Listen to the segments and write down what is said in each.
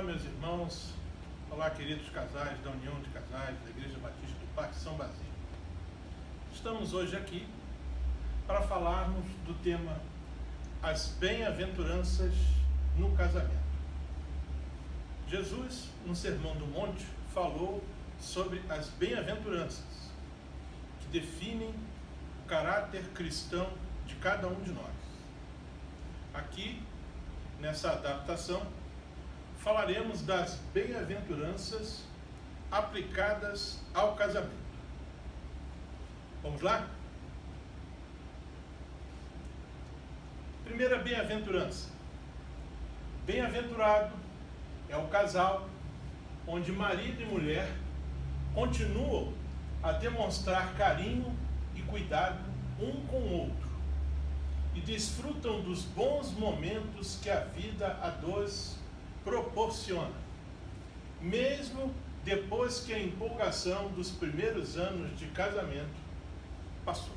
Olá, meus irmãos. Olá, queridos casais da União de Casais da Igreja Batista do Parque São Basílio. Estamos hoje aqui para falarmos do tema As Bem-aventuranças no Casamento. Jesus, no Sermão do Monte, falou sobre as bem-aventuranças, que definem o caráter cristão de cada um de nós. Aqui, nessa adaptação, falaremos das bem-aventuranças aplicadas ao casamento. Vamos lá? Primeira bem-aventurança. Bem-aventurado é o casal onde marido e mulher continuam a demonstrar carinho e cuidado um com o outro e desfrutam dos bons momentos que a vida a dois proporciona, mesmo depois que a empolgação dos primeiros anos de casamento passou.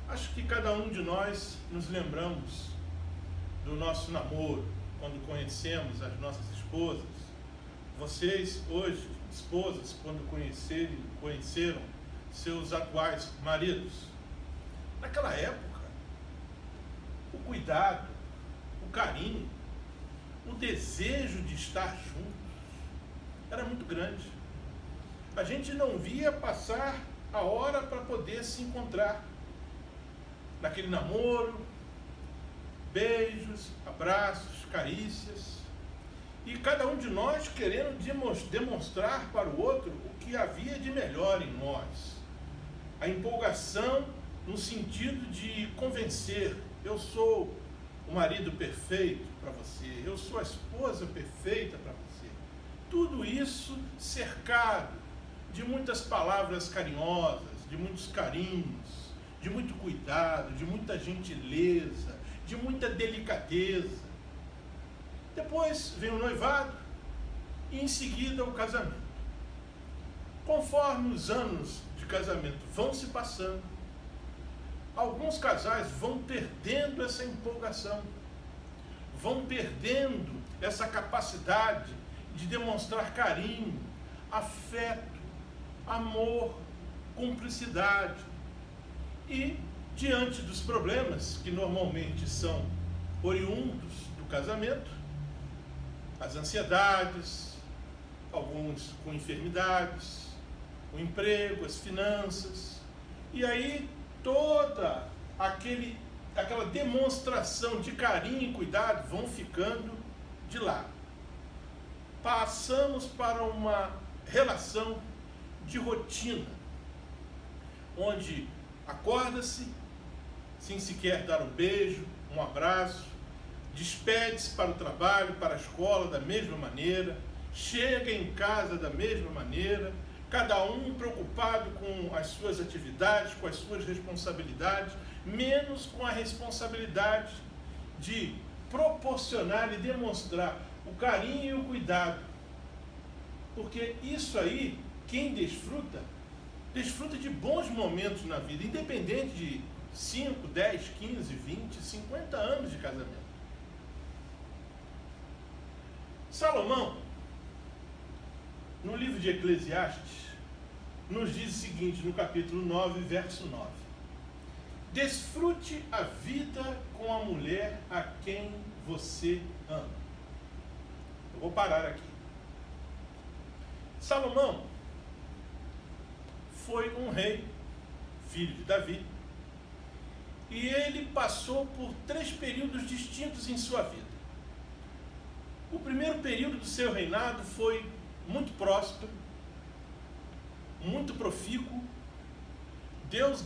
Acho que cada um de nós nos lembramos do nosso namoro, quando conhecemos as nossas esposas. Vocês hoje, esposas, quando conheceram seus atuais maridos. Naquela época, o cuidado, o carinho, o desejo de estar juntos era muito grande. A gente não via passar a hora para poder se encontrar. Naquele namoro, beijos, abraços, carícias, e cada um de nós querendo demonstrar para o outro o que havia de melhor em nós. A empolgação no sentido de convencer: eu sou o marido perfeito para você, eu sou a esposa perfeita para você. Tudo isso cercado de muitas palavras carinhosas, de muitos carinhos, de muito cuidado, de muita gentileza, de muita delicadeza. Depois vem o noivado e em seguida o casamento. Conforme os anos de casamento vão se passando, alguns casais vão perdendo essa empolgação, vão perdendo essa capacidade de demonstrar carinho, afeto, amor, cumplicidade. E, diante dos problemas que normalmente são oriundos do casamento, as ansiedades, alguns com enfermidades, o emprego, as finanças, e aí toda aquela demonstração de carinho e cuidado vão ficando de lado. Passamos para uma relação de rotina, onde acorda-se sem sequer dar um beijo, um abraço, despede-se para o trabalho, para a escola da mesma maneira, chega em casa da mesma maneira, cada um preocupado com as suas atividades, com as suas responsabilidades, menos com a responsabilidade de proporcionar e demonstrar o carinho e o cuidado. Porque isso aí, quem desfruta de bons momentos na vida, independente de 5, 10, 15, 20, 50 anos de casamento. Salomão, no livro de Eclesiastes, nos diz o seguinte, no capítulo 9, verso 9: desfrute a vida com a mulher a quem você ama. Eu vou parar aqui. Salomão foi um rei, filho de Davi, e ele passou por 3 períodos distintos em sua vida. O primeiro período do seu reinado foi muito próspero, muito profícuo. Deus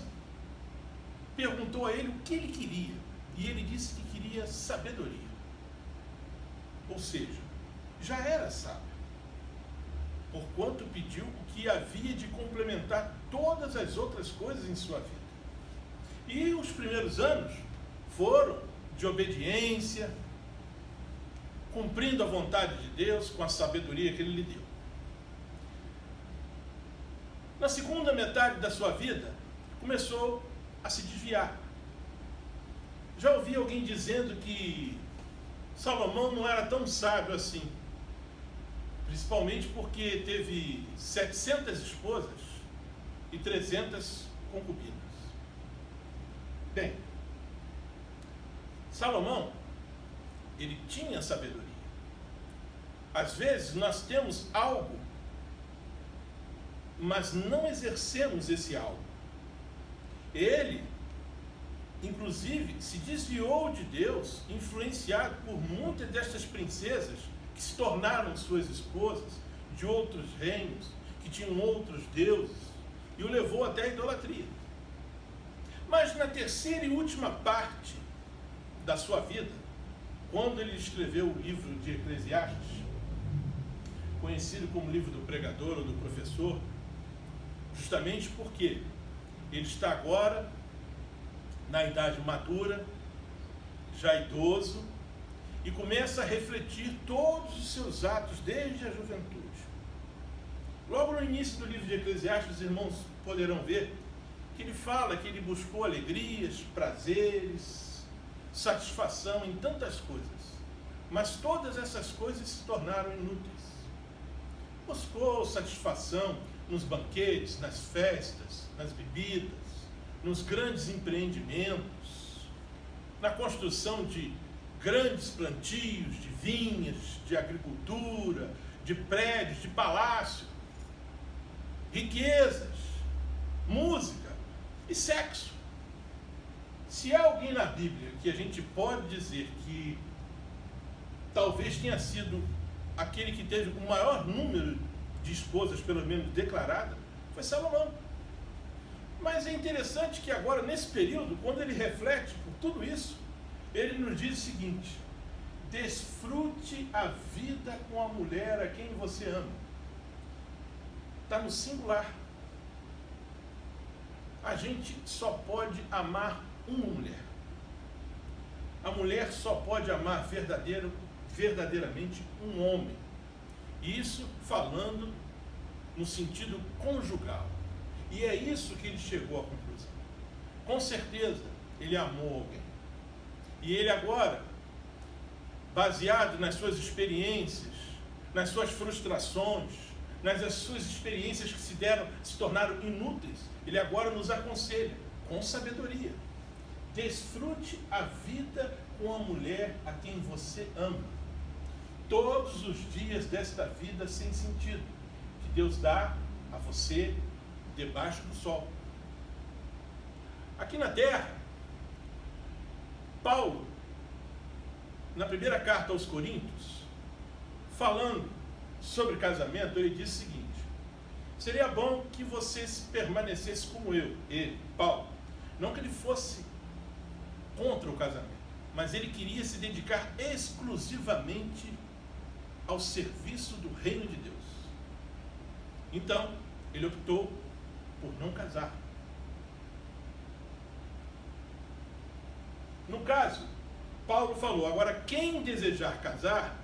perguntou a ele o que ele queria, e ele disse que queria sabedoria. Ou seja, já era sábio, porquanto pediu o que havia de complementar todas as outras coisas em sua vida. E os primeiros anos foram de obediência, cumprindo a vontade de Deus com a sabedoria que Ele lhe deu. Na segunda metade da sua vida, começou a se desviar. Já ouvi alguém dizendo que Salomão não era tão sábio assim, principalmente porque teve 700 esposas e 300 concubinas. Bem, Salomão, ele tinha sabedoria. Às vezes nós temos algo, mas não exercemos esse algo. Ele, inclusive, se desviou de Deus, influenciado por muitas destas princesas que se tornaram suas esposas, de outros reinos, que tinham outros deuses, e o levou até a idolatria. Mas na terceira e última parte da sua vida, quando ele escreveu o livro de Eclesiastes, conhecido como livro do pregador ou do professor, justamente porque ele está agora na idade madura, já idoso, e começa a refletir todos os seus atos desde a juventude. Logo no início do livro de Eclesiastes, os irmãos poderão ver que ele fala que ele buscou alegrias, prazeres, satisfação em tantas coisas, mas todas essas coisas se tornaram inúteis. Buscou satisfação nos banquetes, nas festas, nas bebidas, nos grandes empreendimentos, na construção de grandes plantios, de vinhas, de agricultura, de prédios, de palácio, riquezas, música e sexo. Se há alguém na Bíblia que a gente pode dizer que talvez tenha sido aquele que teve o maior número de esposas, pelo menos declarada, foi Salomão. Mas é interessante que agora, nesse período, quando ele reflete por tudo isso, ele nos diz o seguinte: desfrute a vida com a mulher a quem você ama. Está no singular. A gente só pode amar uma mulher. A mulher só pode amar verdadeiramente um homem. Isso falando no sentido conjugal. E é isso que ele chegou à conclusão. Com certeza, ele amou alguém. E ele agora, baseado nas suas experiências, nas suas frustrações, nas suas experiências que se tornaram inúteis, ele agora nos aconselha, com sabedoria: desfrute a vida com a mulher a quem você ama. Todos os dias desta vida sem sentido, que Deus dá a você debaixo do sol. Aqui na terra, Paulo, na primeira carta aos Coríntios, falando sobre casamento, ele diz o seguinte: seria bom que você permanecesse como eu, ele, Paulo. Não que ele fosse contra o casamento, mas ele queria se dedicar exclusivamente ao serviço do reino de Deus. Então, ele optou por não casar. No caso, Paulo falou: agora, quem desejar casar,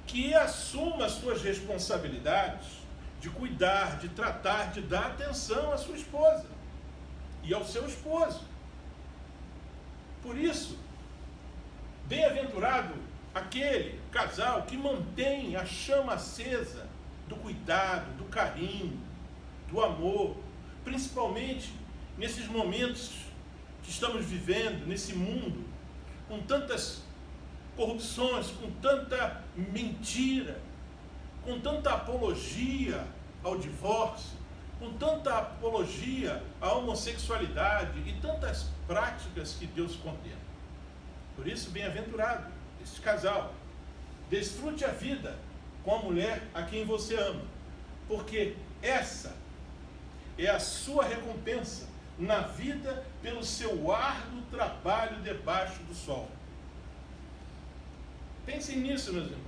que assuma as suas responsabilidades de cuidar, de tratar, de dar atenção à sua esposa e ao seu esposo. Por isso, bem-aventurado aquele casal que mantém a chama acesa do cuidado, do carinho, do amor, principalmente nesses momentos que estamos vivendo, nesse mundo, com tantas corrupções, com tanta mentira, com tanta apologia ao divórcio, com tanta apologia à homossexualidade e tantas práticas que Deus condena. Por isso, bem-aventurado esse casal. Desfrute a vida com a mulher a quem você ama, porque essa é a sua recompensa na vida pelo seu árduo trabalho debaixo do sol. Pensem nisso, meus irmãos.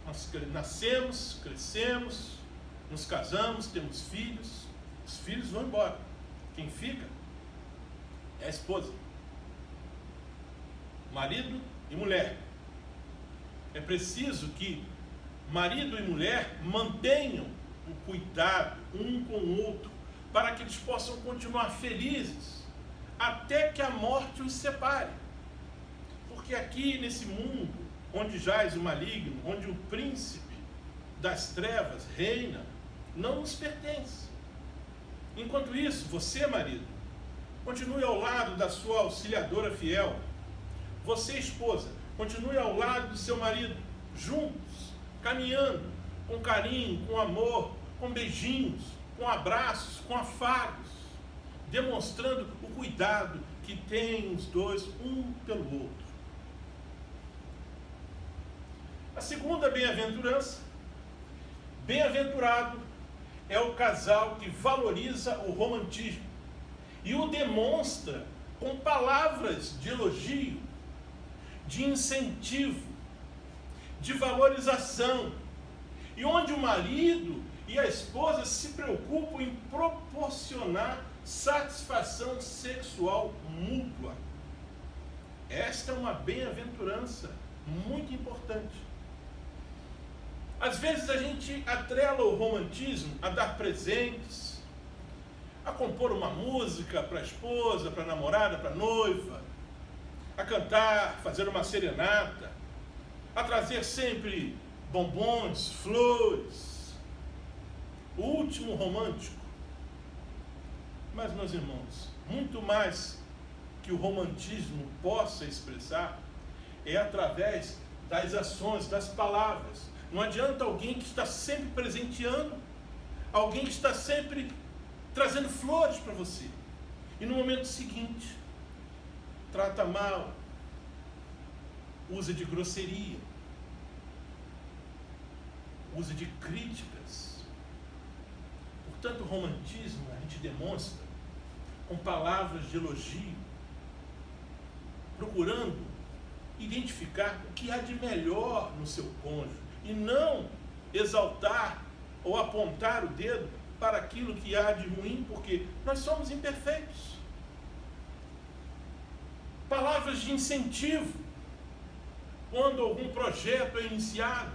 Nós nascemos, crescemos, nos casamos, temos filhos, os filhos vão embora. Quem fica é a esposa, marido e mulher. É preciso que marido e mulher mantenham o cuidado um com o outro, para que eles possam continuar felizes até que a morte os separe. Porque aqui nesse mundo onde jaz o maligno, onde o príncipe das trevas reina, não nos pertence. Enquanto isso, você, marido, continue ao lado da sua auxiliadora fiel. Você, esposa, continue ao lado do seu marido, juntos, caminhando, com carinho, com amor, com beijinhos, com abraços, com afagos, demonstrando o cuidado que têm os dois um pelo outro. A segunda bem-aventurança: bem-aventurado é o casal que valoriza o romantismo e o demonstra com palavras de elogio, de incentivo, de valorização, e onde o marido e a esposa se preocupam em proporcionar satisfação sexual mútua. Esta é uma bem-aventurança muito importante. Às vezes a gente atrela o romantismo a dar presentes, a compor uma música para a esposa, para a namorada, para a noiva, a cantar, fazer uma serenata, a trazer sempre bombons, flores, o último romântico. Mas, meus irmãos, muito mais que o romantismo possa expressar é através das ações, das palavras. Não adianta alguém que está sempre presenteando, alguém que está sempre trazendo flores para você, e no momento seguinte trata mal, usa de grosseria, usa de críticas. Portanto, o romantismo a gente demonstra com palavras de elogio, procurando identificar o que há de melhor no seu cônjuge, e não exaltar ou apontar o dedo para aquilo que há de ruim, porque nós somos imperfeitos. Palavras de incentivo, quando algum projeto é iniciado.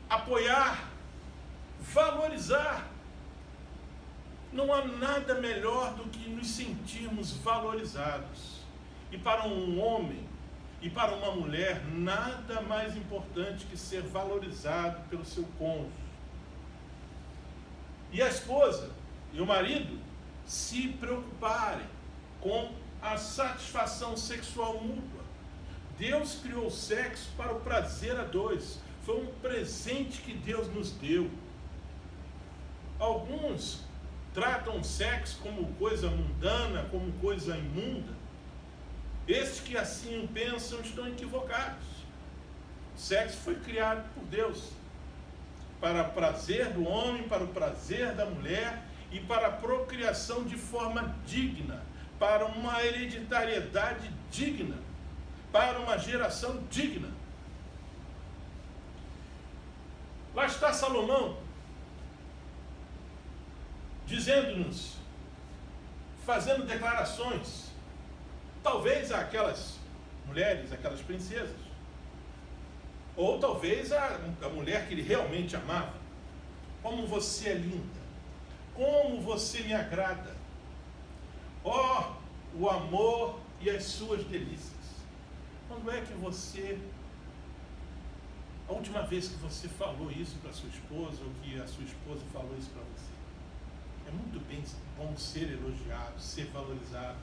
Apoiar, valorizar. Não há nada melhor do que nos sentirmos valorizados. E para um homem e para uma mulher, nada mais importante que ser valorizado pelo seu cônjuge. E a esposa e o marido se preocuparem com a satisfação sexual mútua. Deus criou o sexo para o prazer a dois. Foi um presente que Deus nos deu. Alguns tratam o sexo como coisa mundana, como coisa imunda. Estes que assim pensam estão equivocados. O sexo foi criado por Deus para o prazer do homem, para o prazer da mulher e para a procriação de forma digna, para uma hereditariedade digna, para uma geração digna. Lá está Salomão dizendo-nos, fazendo declarações, talvez àquelas mulheres, aquelas princesas, ou talvez a mulher que ele realmente amava: como você é linda, como você me agrada, ó, o amor e as suas delícias. Quando é que você, a última vez que você falou isso para sua esposa, ou que a sua esposa falou isso para você? É muito bom ser elogiado, ser valorizado.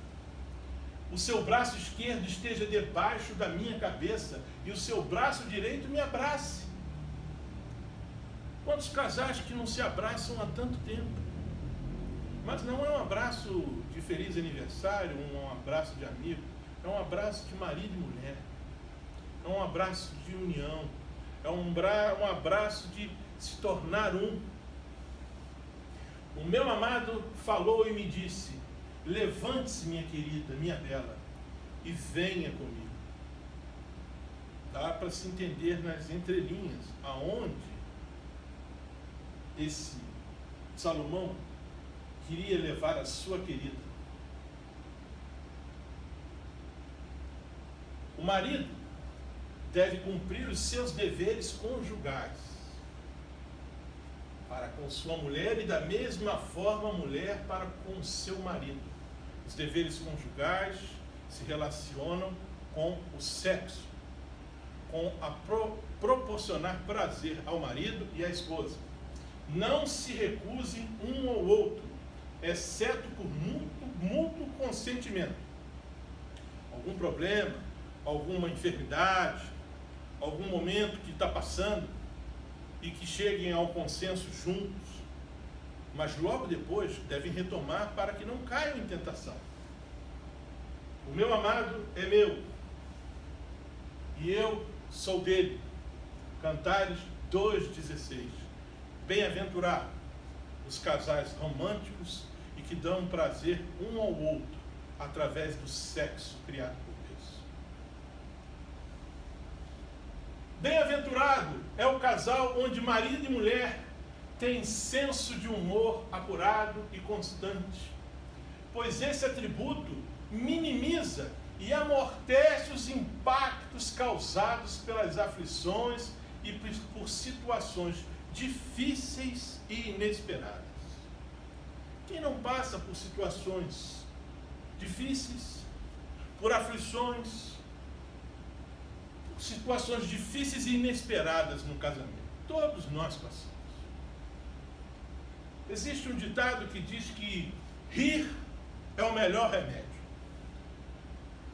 O seu braço esquerdo esteja debaixo da minha cabeça e o seu braço direito me abrace. Quantos casais que não se abraçam há tanto tempo? Mas não é um abraço de feliz aniversário, um abraço de amigo. É um abraço de marido e mulher. É um abraço de união. É um abraço de se tornar um. O meu amado falou e me disse: levante-se, minha querida, minha bela, e venha comigo. Dá para se entender nas entrelinhas aonde esse Salomão queria levar a sua querida. O marido deve cumprir os seus deveres conjugais para com sua mulher, e da mesma forma a mulher para com seu marido. Os deveres conjugais se relacionam com o sexo. com a proporcionar prazer ao marido e à esposa. Não se recusem um ao outro, exceto por mútuo consentimento. Algum problema, alguma enfermidade, algum momento que está passando e que cheguem ao consenso juntos, mas logo depois devem retomar para que não caiam em tentação. O meu amado é meu e eu sou dele. Cantares 2,16. Bem-aventurados os casais românticos e que dão prazer um ao outro através do sexo criado por Deus. Bem-aventurado é o casal onde marido e mulher têm senso de humor apurado e constante, pois esse atributo minimiza e amortece os impactos causados pelas aflições e por situações difíceis e inesperadas. Quem não passa por situações difíceis, por aflições, por situações difíceis e inesperadas no casamento? Todos nós passamos. Existe um ditado que diz que rir é o melhor remédio.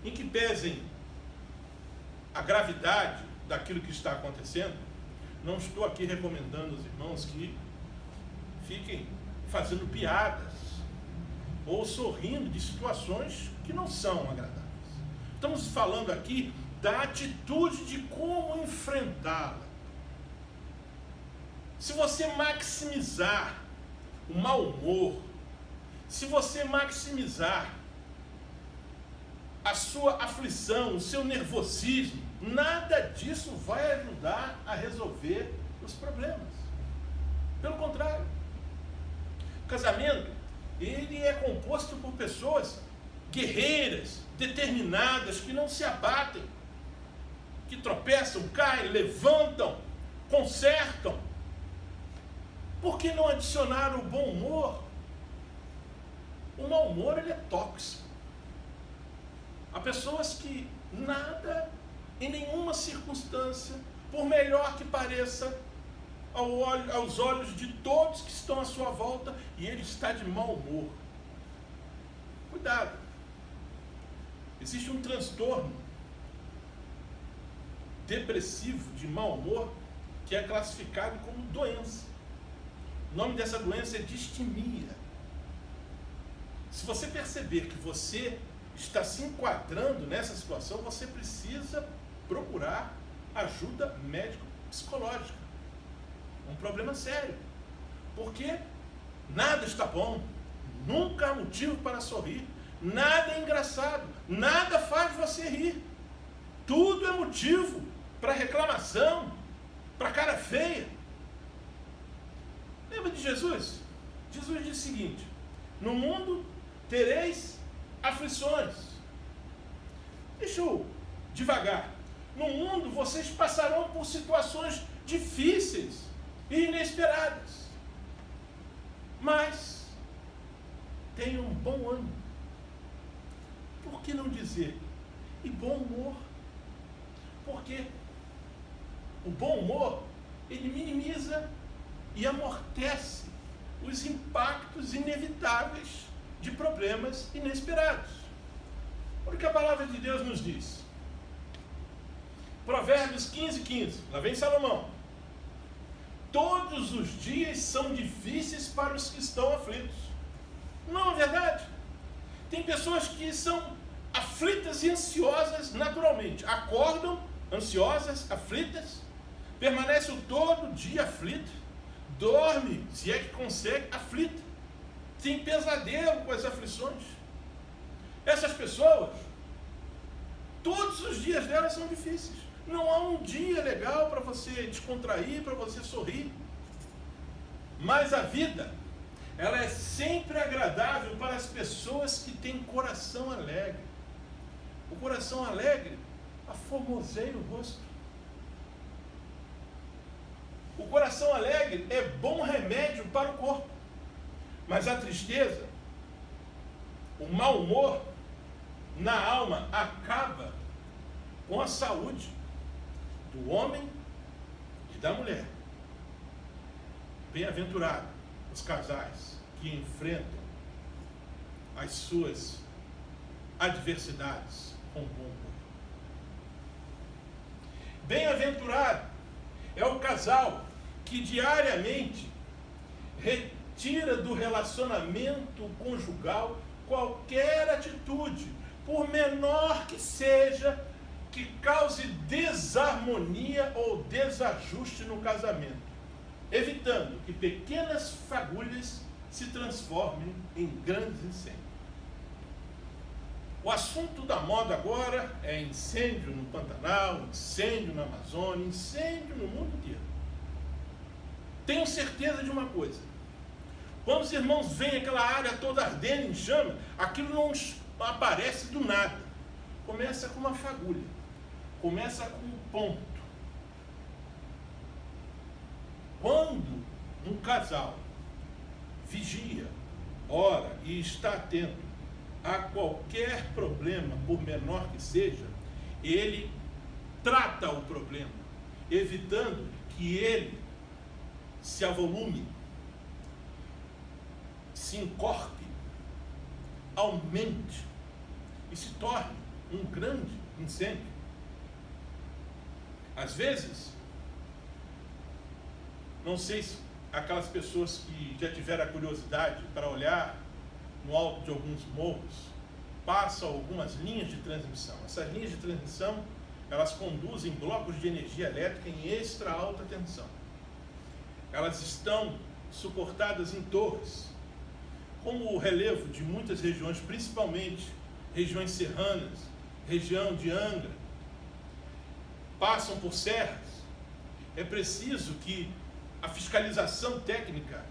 Em que pesem a gravidade daquilo que está acontecendo, não estou aqui recomendando aos irmãos que fiquem fazendo piadas ou sorrindo de situações que não são agradáveis. Estamos falando aqui da atitude de como enfrentá-la. Se você maximizar o mau humor, se você maximizar a sua aflição, o seu nervosismo, nada disso vai ajudar a resolver os problemas. Pelo contrário, o casamento, ele é composto por pessoas guerreiras, determinadas, que não se abatem, que tropeçam, caem, levantam, consertam. Por que não adicionar o bom humor? O mau humor, ele é tóxico. Há pessoas que nada, em nenhuma circunstância, por melhor que pareça aos olhos de todos que estão à sua volta, e ele está de mau humor. Cuidado. Existe um transtorno depressivo de mau humor que é classificado como doença. O nome dessa doença é distimia. Se você perceber que você está se enquadrando nessa situação, você precisa procurar ajuda médico-psicológica. Um problema sério. Porque nada está bom, nunca há motivo para sorrir, nada é engraçado, nada faz você rir. Tudo é motivo para reclamação, para cara feia. Lembra de Jesus? Jesus disse o seguinte: no mundo tereis aflições. Deixa eu devagar. No mundo vocês passarão por situações difíceis e inesperadas. Mas tenham um bom ânimo. Por que não dizer? E bom humor. Porque o bom humor, ele minimiza e amortece os impactos inevitáveis de problemas inesperados. Olha o que a palavra de Deus nos diz. Provérbios 15:15. Lá vem Salomão. Todos os dias são difíceis para os que estão aflitos. Não é verdade? Tem pessoas que são aflitas e ansiosas naturalmente. Acordam ansiosas, aflitas, permanecem todo dia aflita, dorme, se é que consegue, aflita. Tem pesadelo com as aflições. Essas pessoas, todos os dias delas são difíceis. Não há um dia legal para você descontrair, para você sorrir. Mas a vida, ela é sempre agradável para as pessoas que têm coração alegre. O coração alegre aformoseia o rosto. O coração alegre é bom remédio para o corpo. Mas a tristeza, o mau humor na alma acaba com a saúde do homem e da mulher. Bem-aventurado os casais que enfrentam as suas adversidades com bom humor. Bem-aventurado é o casal que diariamente retira do relacionamento conjugal qualquer atitude, por menor que seja, que cause desarmonia ou desajuste no casamento, evitando que pequenas fagulhas se transformem em grandes incêndios. O assunto da moda agora é incêndio no Pantanal, incêndio na Amazônia, incêndio no mundo inteiro. Tenho certeza de uma coisa: quando os irmãos veem aquela área toda ardendo em chama, aquilo não aparece do nada. Começa com uma fagulha, começa com um ponto. Quando um casal vigia, ora e está atento a qualquer problema, por menor que seja, ele trata o problema, evitando que ele se avolume, se encorpe, aumente e se torne um grande incêndio. Às vezes, não sei se aquelas pessoas que já tiveram a curiosidade para olhar no alto de alguns morros, passam algumas linhas de transmissão. Essas linhas de transmissão, elas conduzem blocos de energia elétrica em extra alta tensão. Elas estão suportadas em torres. Como o relevo de muitas regiões, principalmente regiões serranas, região de Angra, passam por serras, é preciso que a fiscalização técnica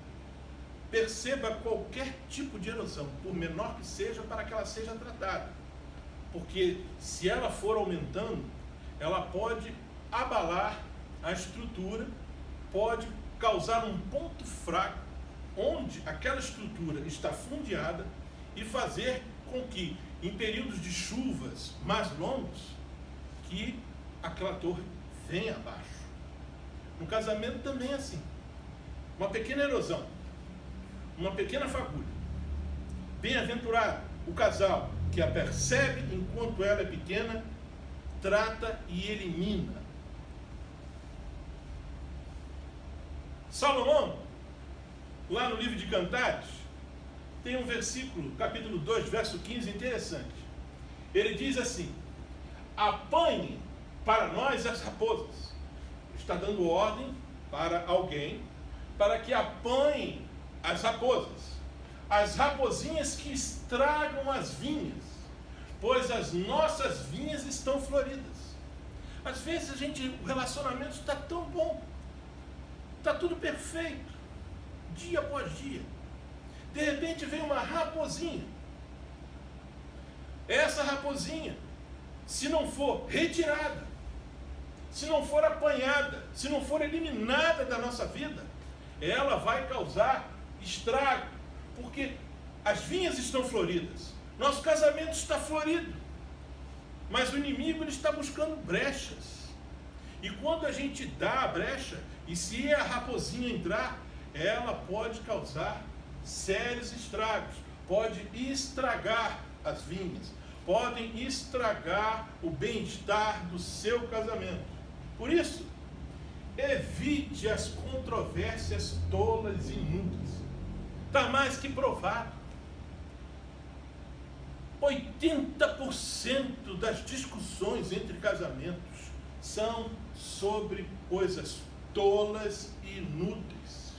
perceba qualquer tipo de erosão, por menor que seja, para que ela seja tratada. Porque se ela for aumentando, ela pode abalar a estrutura, pode causar um ponto fraco, onde aquela estrutura está fundeada, e fazer com que, em períodos de chuvas mais longos, que aquela torre venha abaixo. No casamento também é assim. Uma pequena erosão, uma pequena fagulha. Bem-aventurado o casal que a percebe enquanto ela é pequena, trata e elimina. Salomão, lá no livro de Cantares, tem um versículo, capítulo 2, verso 15, interessante. Ele diz assim: apanhem para nós as raposas. Está dando ordem para alguém para que apanhem as raposas, as raposinhas que estragam as vinhas, pois as nossas vinhas estão floridas. Às vezes o relacionamento está tão bom, está tudo perfeito, dia após dia. De repente vem uma raposinha. Essa raposinha, se não for retirada, se não for apanhada, se não for eliminada da nossa vida, ela vai causar estrago, porque as vinhas estão floridas, nosso casamento está florido, mas o inimigo ele está buscando brechas. E quando a gente dá a brecha, e se a raposinha entrar, ela pode causar sérios estragos, pode estragar as vinhas, podem estragar o bem-estar do seu casamento. Por isso, evite as controvérsias tolas e inúteis. Está mais que provado. 80% das discussões entre casamentos são sobre coisas tolas e inúteis.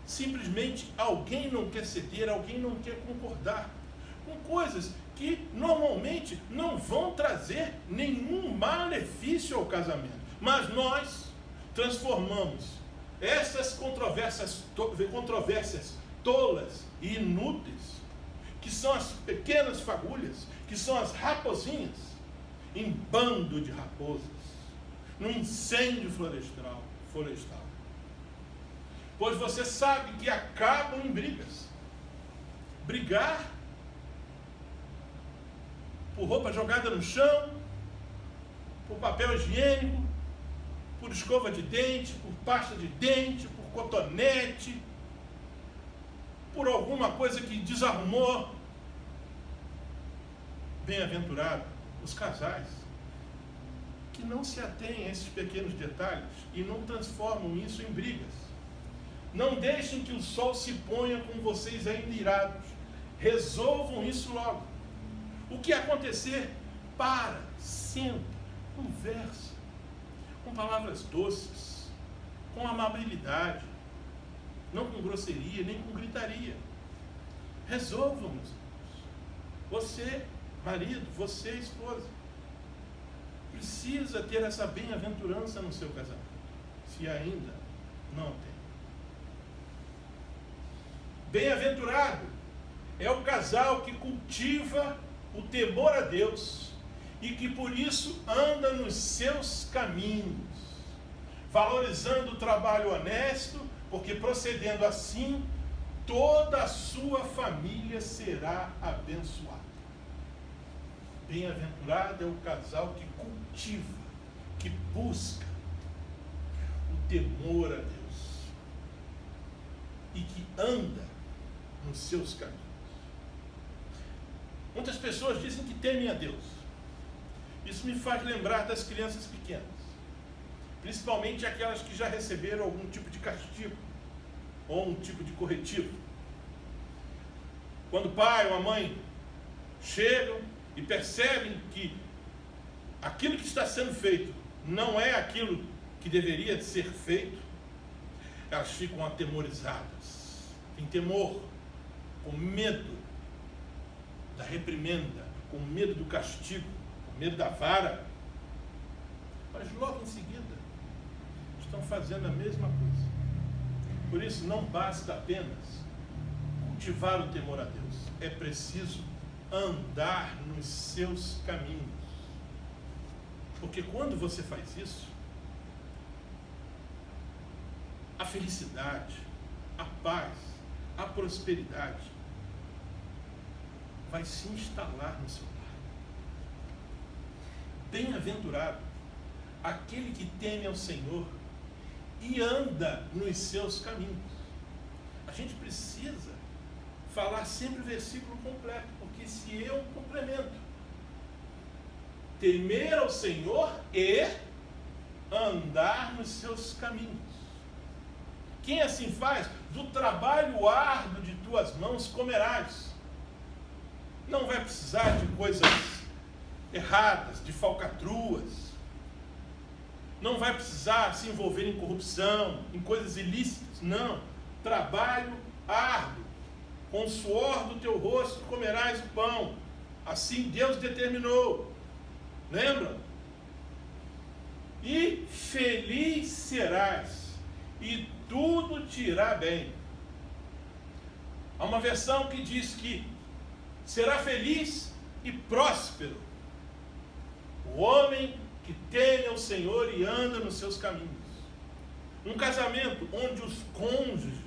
Simplesmente alguém não quer ceder, alguém não quer concordar com coisas que normalmente não vão trazer nenhum malefício ao casamento. Mas nós transformamos essas controvérsias tolas e inúteis, que são as pequenas fagulhas, que são as raposinhas, em bando de raposas, num incêndio florestal. Pois você sabe que acabam em brigas. Brigar por roupa jogada no chão, por papel higiênico, por escova de dente, por pasta de dente, por cotonete, por alguma coisa que desarrumou. Bem-aventurado os casais que não se atêm a esses pequenos detalhes e não transformam isso em brigas. Não deixem que o sol se ponha com vocês ainda irados. Resolvam isso logo. O que acontecer, para, senta, conversa, com palavras doces, com amabilidade, não com grosseria, nem com gritaria. Resolvam, meus irmãos. Você, marido, você, esposa, precisa ter essa bem-aventurança no seu casamento, se ainda não tem. Bem-aventurado é o casal que cultiva o temor a Deus e que por isso anda nos seus caminhos, valorizando o trabalho honesto, porque procedendo assim, toda a sua família será abençoada. Bem-aventurado é o casal que cultiva, que busca o temor a Deus e que anda nos seus caminhos. Muitas pessoas dizem que temem a Deus. Isso me faz lembrar das crianças pequenas, principalmente aquelas que já receberam algum tipo de castigo ou um tipo de corretivo. Quando o pai ou a mãe chegam e percebem que aquilo que está sendo feito não é aquilo que deveria ser feito, elas ficam atemorizadas, têm temor, com medo da reprimenda, com medo do castigo, com medo da vara, mas logo em seguida estão fazendo a mesma coisa. Por isso não basta apenas cultivar o temor a Deus, é preciso andar nos seus caminhos. Porque quando você faz isso, a felicidade, a paz, a prosperidade vai se instalar no seu lar. Bem-aventurado aquele que teme ao Senhor e anda nos seus caminhos. A gente precisa falar sempre o versículo completo, porque se eu complemento, temer ao Senhor e andar nos seus caminhos. Quem assim faz, do trabalho árduo de tuas mãos comerás. Não vai precisar de coisas erradas, de falcatruas. Não vai precisar se envolver em corrupção, em coisas ilícitas. Não. Trabalho árduo. Com o suor do teu rosto comerás o pão. Assim Deus determinou. Lembra? E feliz serás, e tudo te irá bem. Há uma versão que diz que será feliz e próspero o homem que teme ao Senhor e anda nos seus caminhos. Um casamento onde os cônjuges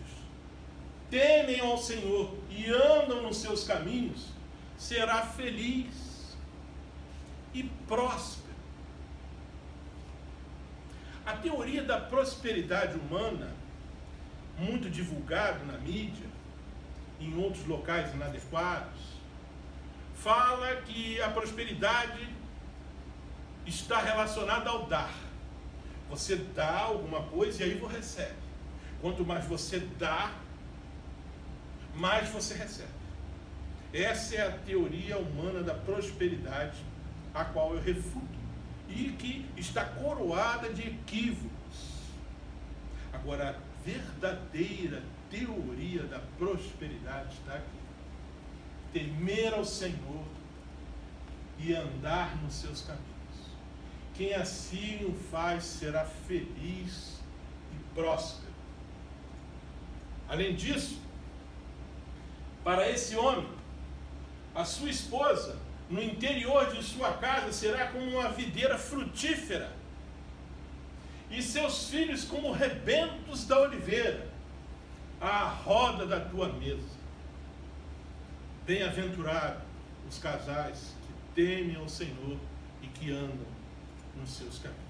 temem ao Senhor e andam nos seus caminhos será feliz e próspero. A teoria da prosperidade humana, muito divulgada na mídia, em outros locais inadequados, fala que a prosperidade está relacionada ao dar. Você dá alguma coisa e aí você recebe. Quanto mais você dá, mais você recebe. Essa é a teoria humana da prosperidade, a qual eu refuto, e que está coroada de equívocos. Agora, a verdadeira teoria da prosperidade está aqui. Temer ao Senhor e andar nos seus caminhos. Quem assim o faz será feliz e próspero. Além disso, para esse homem, a sua esposa, no interior de sua casa, será como uma videira frutífera, e seus filhos como rebentos da oliveira, à roda da tua mesa. Bem-aventurados os casais que temem ao Senhor e que andam nos seus caminhos.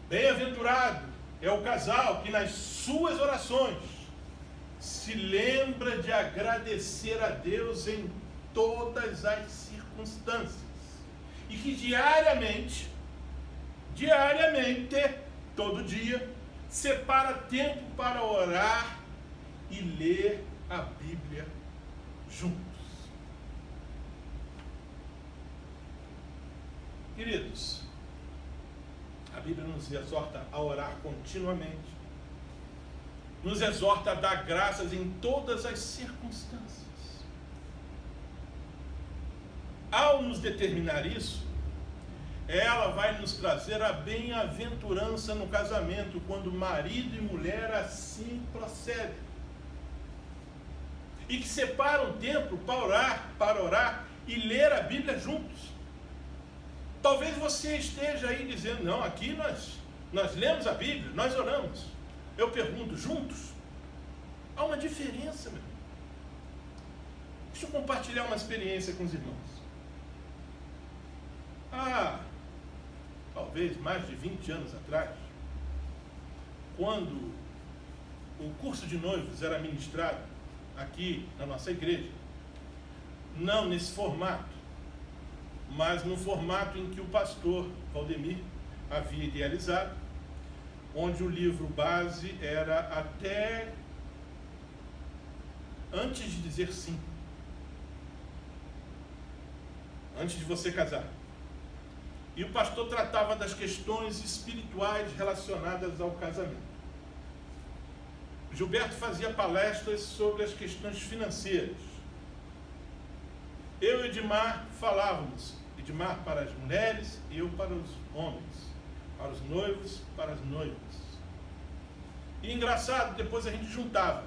Bem-aventurado é o casal que nas suas orações se lembra de agradecer a Deus em todas as circunstâncias e que diariamente, todo dia, separa tempo para orar e ler a Bíblia juntos. Queridos, a Bíblia nos exorta a orar continuamente, nos exorta a dar graças em todas as circunstâncias. Ao nos determinar isso, ela vai nos trazer a bem-aventurança no casamento, quando marido e mulher assim procedem. E que separam tempo para orar e ler a Bíblia juntos. Talvez você esteja aí dizendo, não, aqui nós lemos a Bíblia, nós oramos. Eu pergunto, juntos? Há uma diferença, meu irmão. Deixa eu compartilhar uma experiência com os irmãos. Talvez mais de 20 anos atrás, quando o curso de noivos era ministrado aqui na nossa igreja, não nesse formato, mas no formato em que o pastor Valdemir havia idealizado, onde o livro base era até antes de dizer sim, antes de você casar. E o pastor tratava das questões espirituais relacionadas ao casamento. Gilberto fazia palestras sobre as questões financeiras. Eu e Edmar falávamos, Edmar para as mulheres e eu para os homens, para os noivos, para as noivas. E engraçado, depois a gente juntava.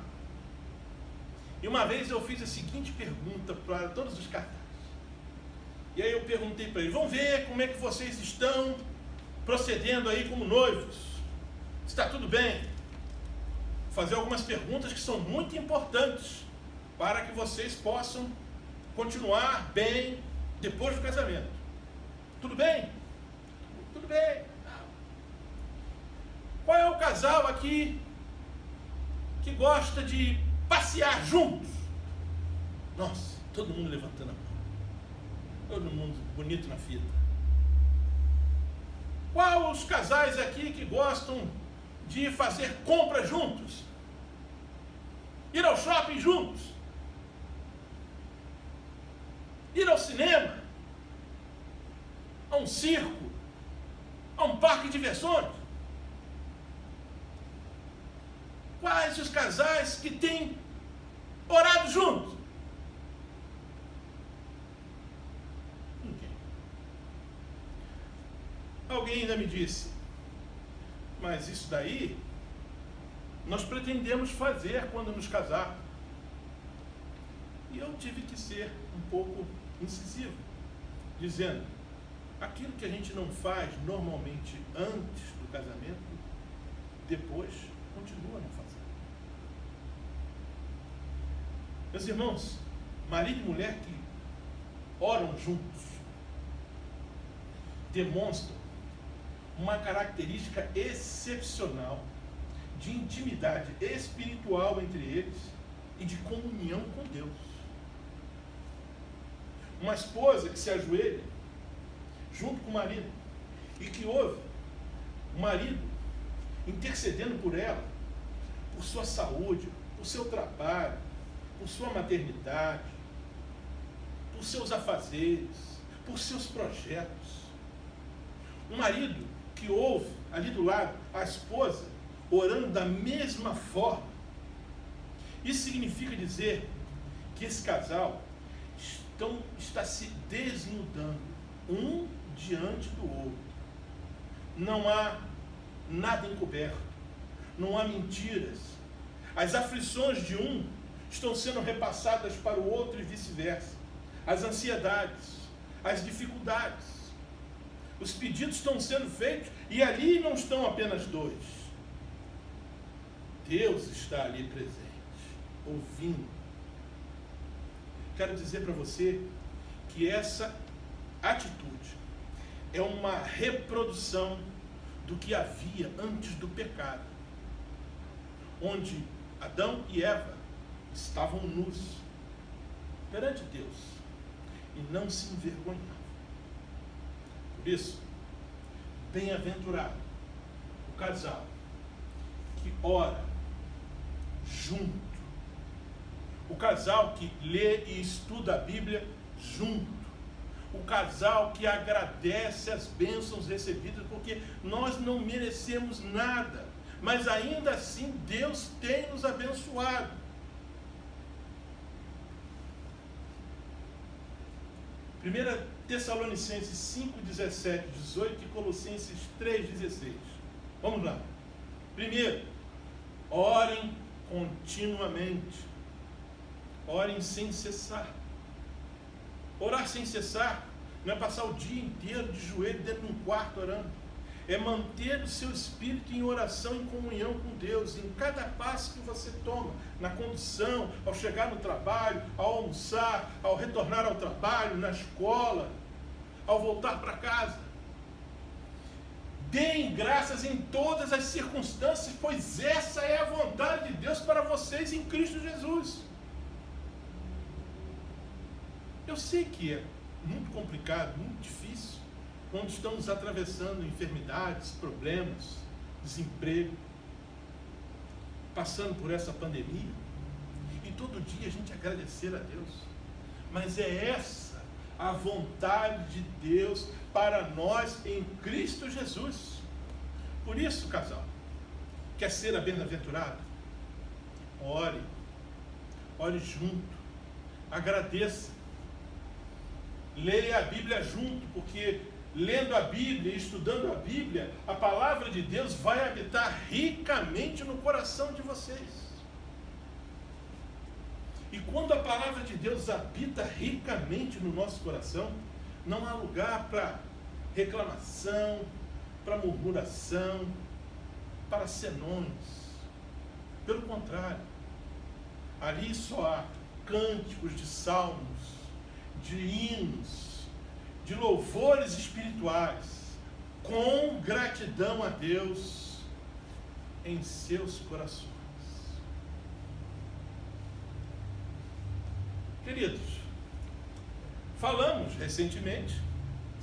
E uma vez eu fiz a seguinte pergunta para todos os cartazes. E aí eu perguntei para eles, vamos ver como é que vocês estão procedendo aí como noivos. Está tudo bem? Vou fazer algumas perguntas que são muito importantes para que vocês possam continuar bem depois do casamento. Tudo bem? Tudo bem. Qual é o casal aqui que gosta de passear juntos? Nossa, todo mundo levantando a mão. Todo mundo bonito na fita. Qual os casais aqui que gostam de fazer compras juntos? Ir ao shopping juntos? Ir ao cinema? A um circo? A um parque de diversões? Quais os casais que têm orado juntos? Alguém ainda me disse, mas isso daí nós pretendemos fazer quando nos casar. E eu tive que ser um pouco incisivo, dizendo, aquilo que a gente não faz normalmente antes do casamento, depois continua não fazendo. Meus irmãos, marido e mulher que oram juntos, demonstram uma característica excepcional de intimidade espiritual entre eles e de comunhão com Deus. Uma esposa que se ajoelha junto com o marido e que ouve o marido intercedendo por ela, por sua saúde, por seu trabalho, por sua maternidade, por seus afazeres, por seus projetos. Um marido que ouve ali do lado a esposa orando da mesma forma. Isso significa dizer que esse casal está se desnudando um diante do outro. Não há nada encoberto, não há mentiras. As aflições de um estão sendo repassadas para o outro e vice-versa. As ansiedades, as dificuldades. Os pedidos estão sendo feitos e ali não estão apenas dois. Deus está ali presente, ouvindo. Quero dizer para você que essa atitude é uma reprodução do que havia antes do pecado, onde Adão e Eva estavam nus perante Deus e não se envergonhavam. Por isso, bem-aventurado o casal que ora junto, o casal que lê e estuda a Bíblia junto, o casal que agradece as bênçãos recebidas, porque nós não merecemos nada, mas ainda assim Deus tem nos abençoado. 1 Tessalonicenses 5, 17, 18 e Colossenses 3, 16. Vamos lá. Primeiro, orem continuamente. Orem sem cessar. Orar sem cessar não é passar o dia inteiro de joelho dentro de um quarto orando. É manter o seu espírito em oração, em comunhão com Deus, em cada passo que você toma, na condução, ao chegar no trabalho, ao almoçar, ao retornar ao trabalho, na escola, ao voltar para casa. Deem graças em todas as circunstâncias, pois essa é a vontade de Deus para vocês em Cristo Jesus. Eu sei que é muito complicado, muito difícil, quando estamos atravessando enfermidades, problemas, desemprego, passando por essa pandemia, e todo dia a gente agradecer a Deus. Mas é essa a vontade de Deus para nós em Cristo Jesus. Por isso, casal, quer ser bem-aventurado? Ore junto, agradeça. Leia a Bíblia junto, porque lendo a Bíblia e estudando a Bíblia, a palavra de Deus vai habitar ricamente no coração de vocês. E quando a palavra de Deus habita ricamente no nosso coração, não há lugar para reclamação, para murmuração, para senões. Pelo contrário, ali só há cânticos de salmos, de hinos, de louvores espirituais, com gratidão a Deus em seus corações. Queridos, falamos recentemente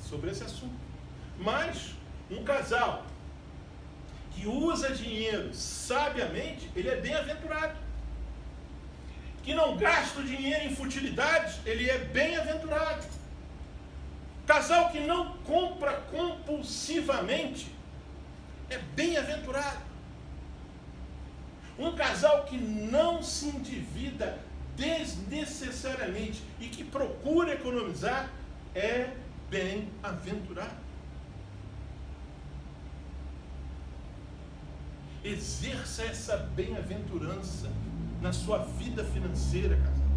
sobre esse assunto, mas um casal que usa dinheiro sabiamente, ele é bem-aventurado. Que não gasta o dinheiro em futilidades, ele é bem-aventurado. Casal que não compra compulsivamente, é bem-aventurado. Um casal que não se endivida desnecessariamente e que procura economizar, é bem-aventurado. Exerça essa bem-aventurança na sua vida financeira, casal.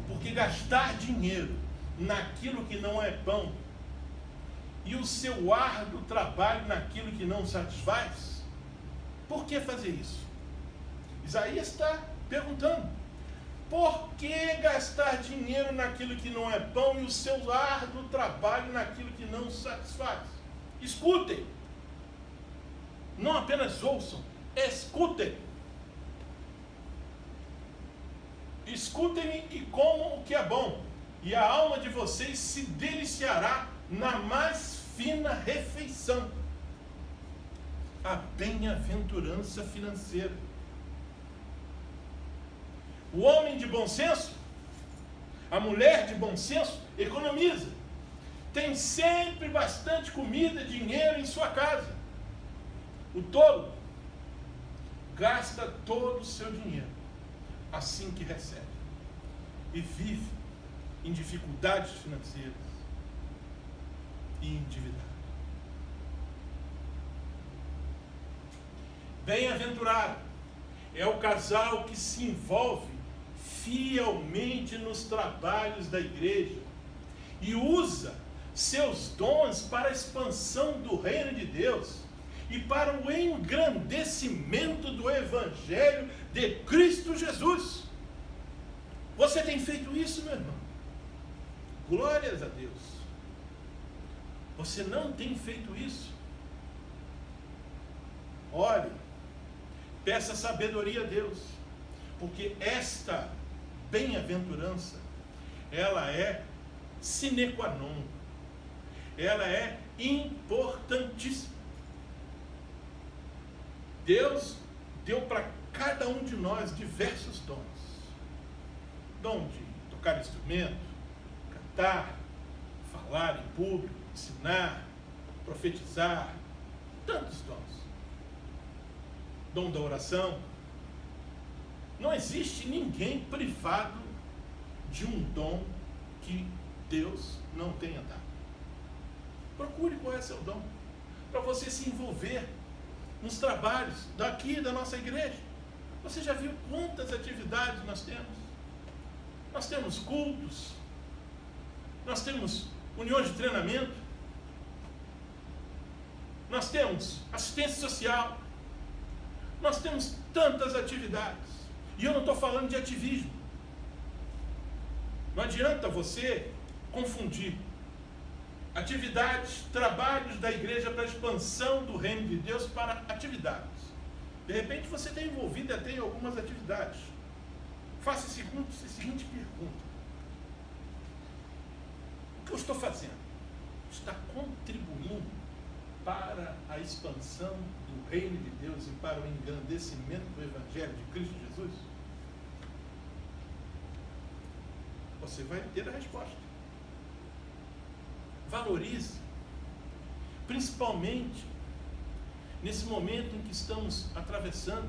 Porque gastar dinheiro naquilo que não é pão e o seu árduo trabalho naquilo que não satisfaz, por que fazer isso? Isaías está perguntando: por que gastar dinheiro naquilo que não é pão e o seu árduo trabalho naquilo que não satisfaz? Escutem, não apenas ouçam, escutem. Escutem-me e comam o que é bom, e a alma de vocês se deliciará na mais fina refeição. A bem-aventurança financeira. O homem de bom senso, a mulher de bom senso, economiza. Tem sempre bastante comida, dinheiro em sua casa. O tolo gasta todo o seu dinheiro assim que recebe, e vive em dificuldades financeiras e endividado. Bem-aventurado é o casal que se envolve fielmente nos trabalhos da igreja e usa seus dons para a expansão do reino de Deus e para o engrandecimento do Evangelho de Cristo Jesus. Você tem feito isso, meu irmão? Glórias a Deus. Você não tem feito isso? Ore, peça sabedoria a Deus, porque esta bem-aventurança, ela é sine qua non, ela é importantíssima. Deus deu para cada um de nós diversos dons. Dom de tocar instrumento, cantar, falar em público, ensinar, profetizar, tantos dons. Dom da oração. Não existe ninguém privado de um dom que Deus não tenha dado. Procure qual é seu dom, para você se envolver nos trabalhos daqui da nossa igreja. Você já viu quantas atividades nós temos? Nós temos cultos, nós temos uniões de treinamento, nós temos assistência social, nós temos tantas atividades. E eu não estou falando de ativismo. Não adianta você confundir atividades, trabalhos da igreja para a expansão do reino de Deus para atividades. De repente você está envolvido até em algumas atividades. Faça a seguinte pergunta: o que eu estou fazendo? Está contribuindo para a expansão do reino de Deus e para o engrandecimento do Evangelho de Cristo Jesus? Você vai ter a resposta. Valorize, principalmente nesse momento em que estamos atravessando,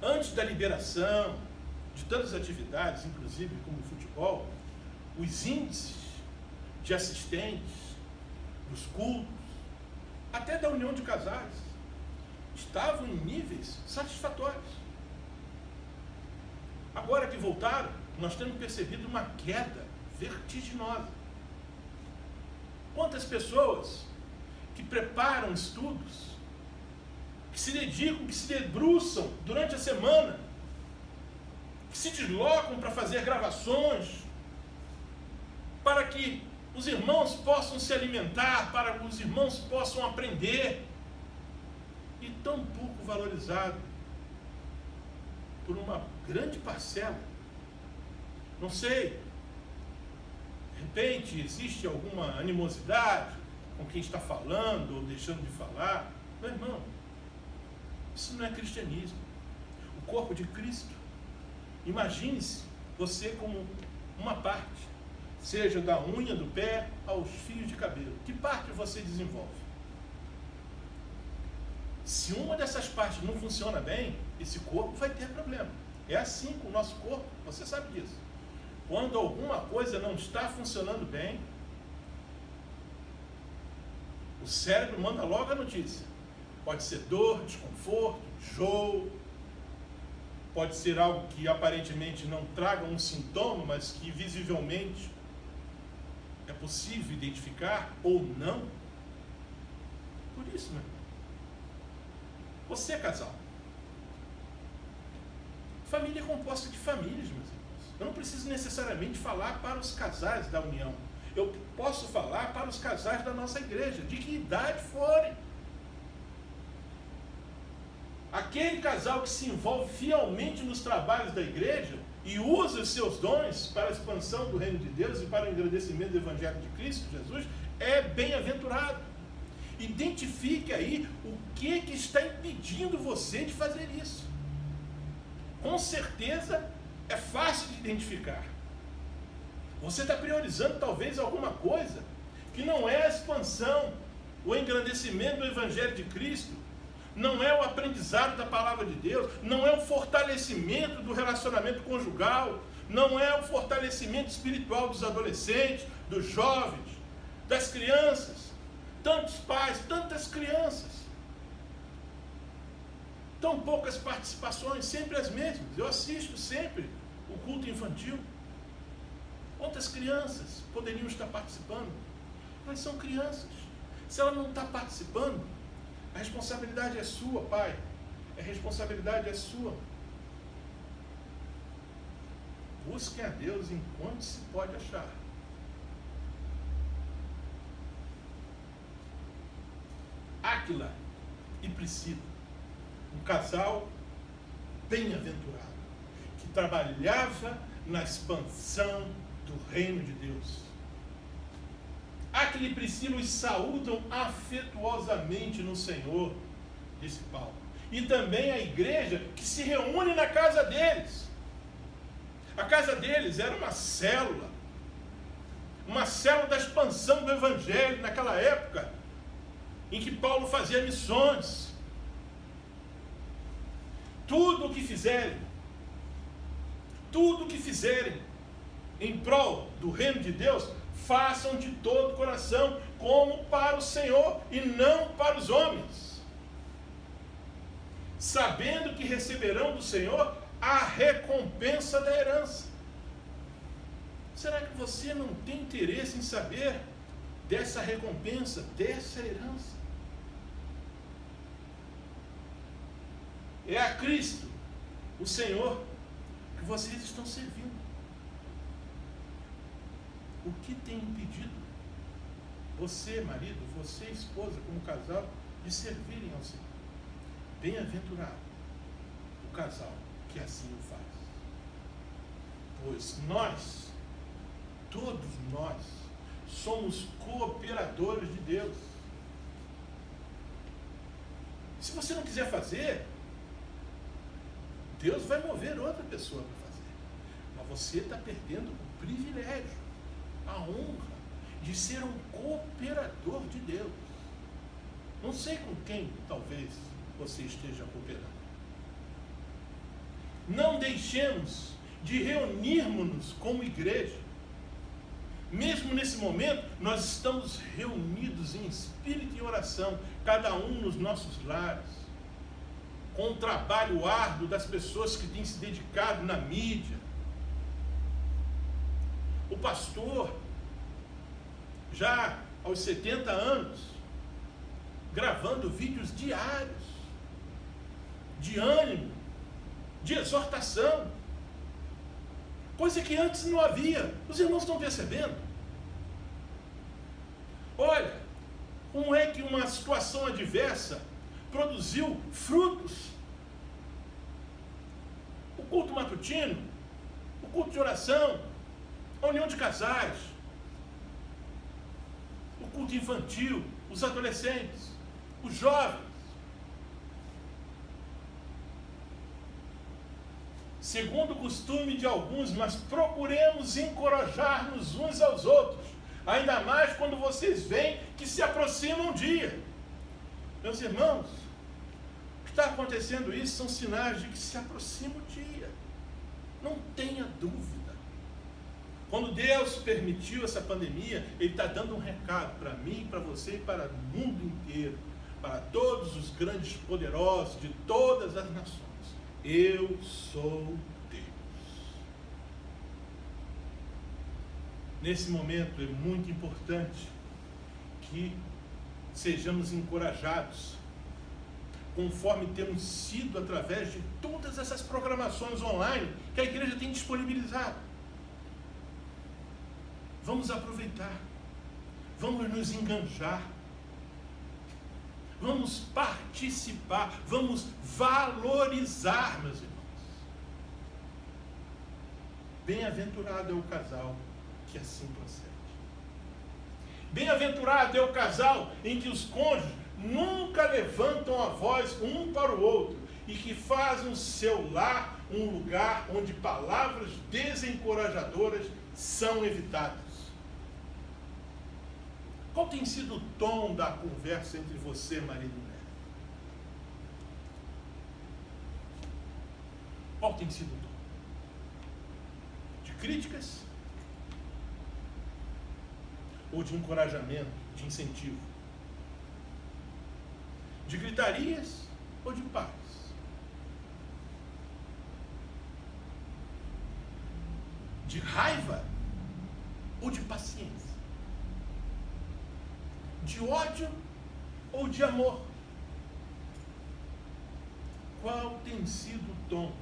antes da liberação de tantas atividades, inclusive como o futebol, os índices de assistentes, dos cultos, até da união de casais, estavam em níveis satisfatórios. Agora que voltaram, nós temos percebido uma queda vertiginosa. Quantas pessoas que preparam estudos, que se dedicam, que se debruçam durante a semana, que se deslocam para fazer gravações, para que os irmãos possam se alimentar, para que os irmãos possam aprender, e tão pouco valorizado por uma grande parcela. Não sei, de repente existe alguma animosidade com quem está falando ou deixando de falar. Meu irmão, isso não é cristianismo. O corpo de Cristo, imagine-se você como uma parte, seja da unha do pé aos fios de cabelo. Que parte você desenvolve? Se uma dessas partes não funciona bem, esse corpo vai ter problema. É assim com o nosso corpo, você sabe disso. Quando alguma coisa não está funcionando bem, o cérebro manda logo a notícia. Pode ser dor, desconforto, enjoo, pode ser algo que aparentemente não traga um sintoma, mas que visivelmente é possível identificar ou não. Por isso, meu irmão, você é casal. Família é composta de famílias, meus irmãos. Eu não preciso necessariamente falar para os casais da união. Eu posso falar para os casais da nossa igreja, de que idade forem. Aquele casal que se envolve fielmente nos trabalhos da igreja e usa os seus dons para a expansão do reino de Deus e para o engrandecimento do Evangelho de Cristo Jesus, é bem-aventurado. Identifique aí o que está impedindo você de fazer isso. Com certeza é fácil de identificar. Você está priorizando talvez alguma coisa que não é a expansão, o engrandecimento do Evangelho de Cristo, não é o aprendizado da palavra de Deus, não é o fortalecimento do relacionamento conjugal, não é o fortalecimento espiritual dos adolescentes, dos jovens, das crianças. Tantos pais, tantas crianças, tão poucas participações, sempre as mesmas. Eu assisto sempre o culto infantil. Quantas crianças poderiam estar participando? Mas são crianças. Se ela não está participando, a responsabilidade é sua, pai. A responsabilidade é sua. Busquem a Deus enquanto se pode achar. Áquila e Priscila, um casal bem-aventurado, que trabalhava na expansão do reino de Deus. Áquila e Priscila os saúdam afetuosamente no Senhor, disse Paulo. E também a igreja que se reúne na casa deles. A casa deles era uma célula da expansão do evangelho naquela época, em que Paulo fazia missões. Tudo o que fizerem em prol do reino de Deus, façam de todo o coração, como para o Senhor e não para os homens, sabendo que receberão do Senhor a recompensa da herança. Será que você não tem interesse em saber dessa recompensa, dessa herança? É a Cristo, o Senhor, que vocês estão servindo. O que tem impedido você, marido, você, esposa, como casal, de servirem ao Senhor? Bem-aventurado o casal que assim o faz. Pois nós, todos nós, somos cooperadores de Deus. Se você não quiser fazer, Deus vai mover outra pessoa para fazer. Mas você está perdendo o privilégio, a honra de ser um cooperador de Deus. Não sei com quem talvez você esteja cooperando. Não deixemos de reunirmos-nos como igreja. Mesmo nesse momento, nós estamos reunidos em espírito e oração, cada um nos nossos lares, com o trabalho árduo das pessoas que têm se dedicado na mídia. O pastor, já aos 70 anos, gravando vídeos diários, de ânimo, de exortação, coisa que antes não havia. Os irmãos estão percebendo? Olha, como é que uma situação adversa produziu frutos? O culto matutino, o culto de oração, a união de casais, o culto infantil, os adolescentes, os jovens. Segundo o costume de alguns, mas procuremos encorajar-nos uns aos outros, ainda mais quando vocês veem que se aproxima um dia. Meus irmãos, o que está acontecendo isso são sinais de que se aproxima o dia. Não tenha dúvida. Quando Deus permitiu essa pandemia, Ele está dando um recado para mim, para você e para o mundo inteiro, para todos os grandes poderosos de todas as nações. Eu sou Deus. Nesse momento é muito importante que sejamos encorajados, conforme temos sido através de todas essas programações online que a igreja tem disponibilizado. Vamos aproveitar, vamos nos enganjar, vamos participar, vamos valorizar, meus irmãos. Bem-aventurado é o casal que assim procede. Bem-aventurado é o casal em que os cônjuges nunca levantam a voz um para o outro e que fazem o seu lar um lugar onde palavras desencorajadoras são evitadas. Qual tem sido o tom da conversa entre você, marido e mulher? Qual tem sido o tom? De críticas? Ou de encorajamento, de incentivo? De gritarias ou de paz? De raiva ou de paciência? De ódio ou de amor? Qual tem sido o tom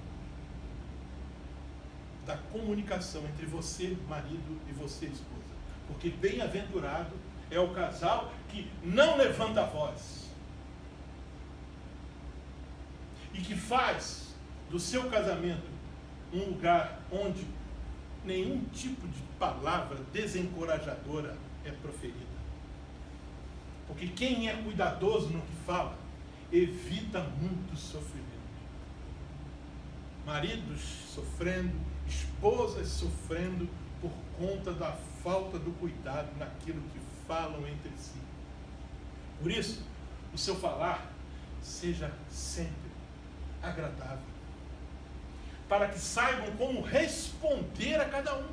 da comunicação entre você, marido, e você, esposa? Porque bem-aventurado é o casal que não levanta a voz, e que faz do seu casamento um lugar onde nenhum tipo de palavra desencorajadora é proferida. Porque quem é cuidadoso no que fala, evita muito sofrimento. Maridos sofrendo, esposas sofrendo por conta da falta do cuidado naquilo que falam entre si. Por isso, o seu falar seja sempre agradável, para que saibam como responder a cada um.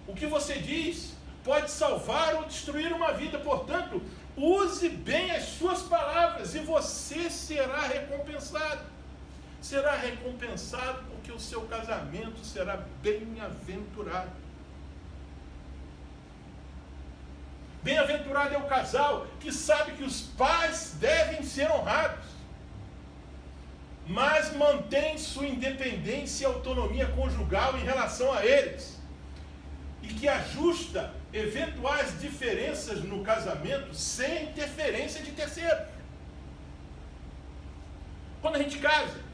O que você diz pode salvar ou destruir uma vida, portanto, use bem as suas palavras e você será recompensado. Será recompensado porque o seu casamento será bem-aventurado. Bem-aventurado é o casal que sabe que os pais devem ser honrados, mas mantém sua independência e autonomia conjugal em relação a eles, e que ajusta eventuais diferenças no casamento sem interferência de terceiros. Quando a gente casa,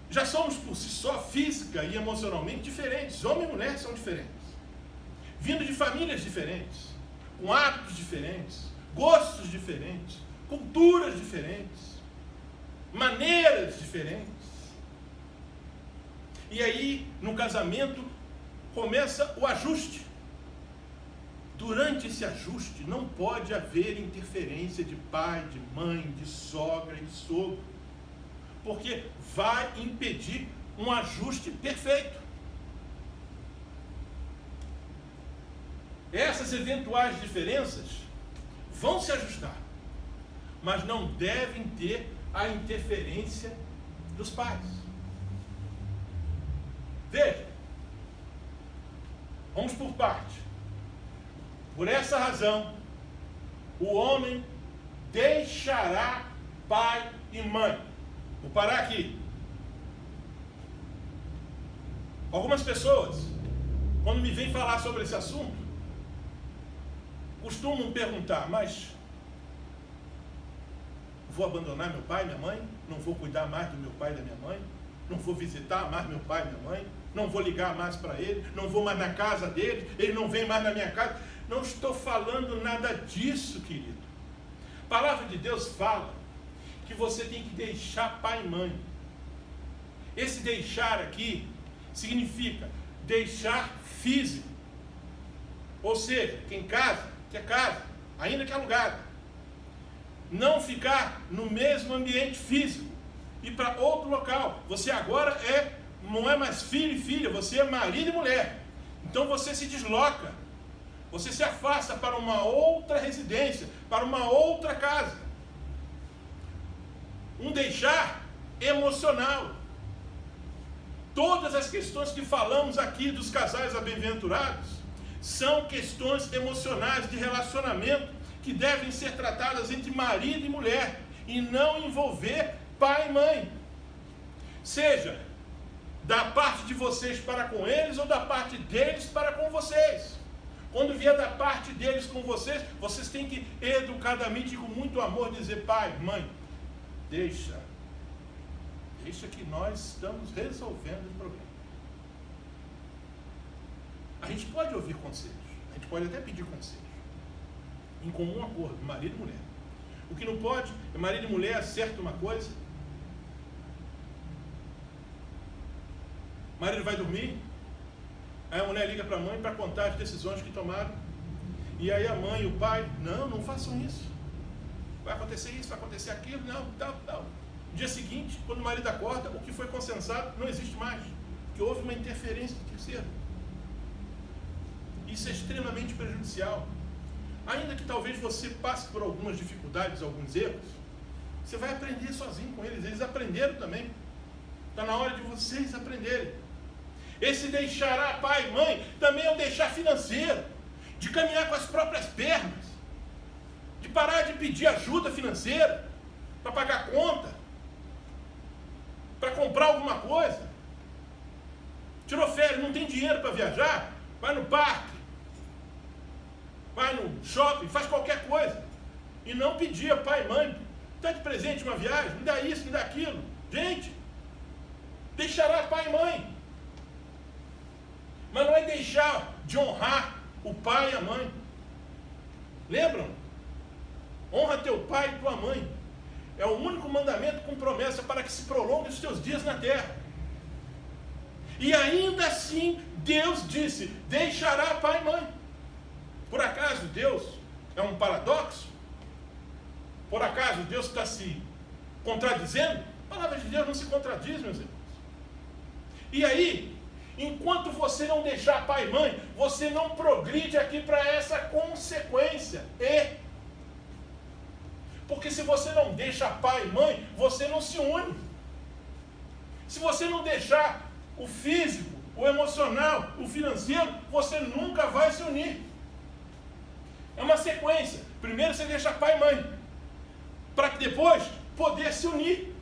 já somos por si só física e emocionalmente diferentes. Homem e mulher são diferentes, vindo de famílias diferentes, com hábitos diferentes, gostos diferentes, culturas diferentes, maneiras diferentes. E aí, no casamento, começa o ajuste. Durante esse ajuste, não pode haver interferência de pai, de mãe, de sogra e de sogro, porque vai impedir um ajuste perfeito. Essas eventuais diferenças vão se ajustar, mas não devem ter a interferência dos pais. Veja, vamos por parte. Por essa razão, o homem deixará pai e mãe. Vou parar aqui. Algumas pessoas, quando me vêm falar sobre esse assunto, costumam perguntar, mas vou abandonar meu pai e minha mãe? Não vou cuidar mais do meu pai e da minha mãe? Não vou visitar mais meu pai e minha mãe? Não vou ligar mais para ele? Não vou mais na casa dele? Ele não vem mais na minha casa? Não estou falando nada disso, querido. A palavra de Deus fala que você tem que deixar pai e mãe. Esse deixar aqui significa deixar físico. Ou seja, quem casa, quer casa, ainda que alugada. Não ficar no mesmo ambiente físico, ir para outro local. Você agora não é mais filho e filha, você é marido e mulher. Então você se desloca, você se afasta para uma outra residência, para uma outra casa. Um deixar emocional. Todas as questões que falamos aqui dos casais bem-aventurados são questões emocionais de relacionamento que devem ser tratadas entre marido e mulher e não envolver pai e mãe. Seja da parte de vocês para com eles ou da parte deles para com vocês. Quando vier da parte deles com vocês, vocês têm que educadamente e com muito amor dizer: pai, mãe, deixa que nós estamos resolvendo o problema. A gente pode ouvir conselhos, a gente pode até pedir conselhos, em comum acordo, marido e mulher. O que não pode é marido e mulher acertam uma coisa, o marido vai dormir, aí a mulher liga para a mãe para contar as decisões que tomaram, e aí a mãe e o pai: não façam isso, vai acontecer isso, vai acontecer aquilo, não. No dia seguinte, quando o marido acorda, o que foi consensado não existe mais, porque houve uma interferência de terceiro. Isso é extremamente prejudicial. Ainda que talvez você passe por algumas dificuldades, alguns erros, você vai aprender sozinho com eles. Eles aprenderam também. Está na hora de vocês aprenderem. Esse deixará pai e mãe também é um deixar financeiro, de caminhar com as próprias pernas, de parar de pedir ajuda financeira para pagar conta, para comprar alguma coisa. Tirou férias, não tem dinheiro para viajar? Vai no parque, vai no shopping, faz qualquer coisa. E não pedir a pai e mãe Dá de presente uma viagem, me dá isso, me dá aquilo. Gente, deixará pai e mãe. Mas não é deixar de honrar o pai e a mãe. Lembram? Honra teu pai e tua mãe. É o único mandamento com promessa para que se prolongue os teus dias na terra. E ainda assim, Deus disse, deixará pai e mãe. Por acaso Deus é um paradoxo? Por acaso Deus está se contradizendo? A palavra de Deus não se contradiz, meus irmãos. E aí, enquanto você não deixar pai e mãe, você não progride aqui para essa consequência. Porque se você não deixa pai e mãe, você não se une. Se você não deixar o físico, o emocional, o financeiro, você nunca vai se unir. É uma sequência. Primeiro você deixa pai e mãe, para que depois poder se unir.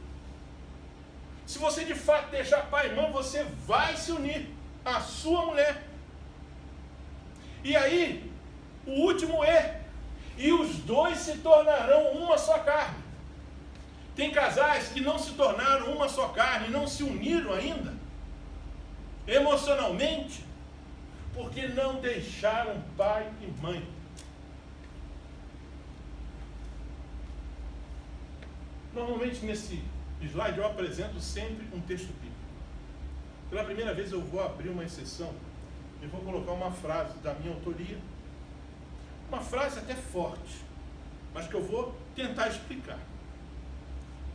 Se você de fato deixar pai e mãe, você vai se unir à sua mulher. E aí, o último e os dois se tornarão uma só carne. Tem casais que não se tornaram uma só carne, não se uniram ainda, emocionalmente, porque não deixaram pai e mãe. Normalmente nesse slide eu apresento sempre um texto bíblico. Pela primeira vez eu vou abrir uma exceção e vou colocar uma frase da minha autoria. Uma frase até forte, mas que eu vou tentar explicar.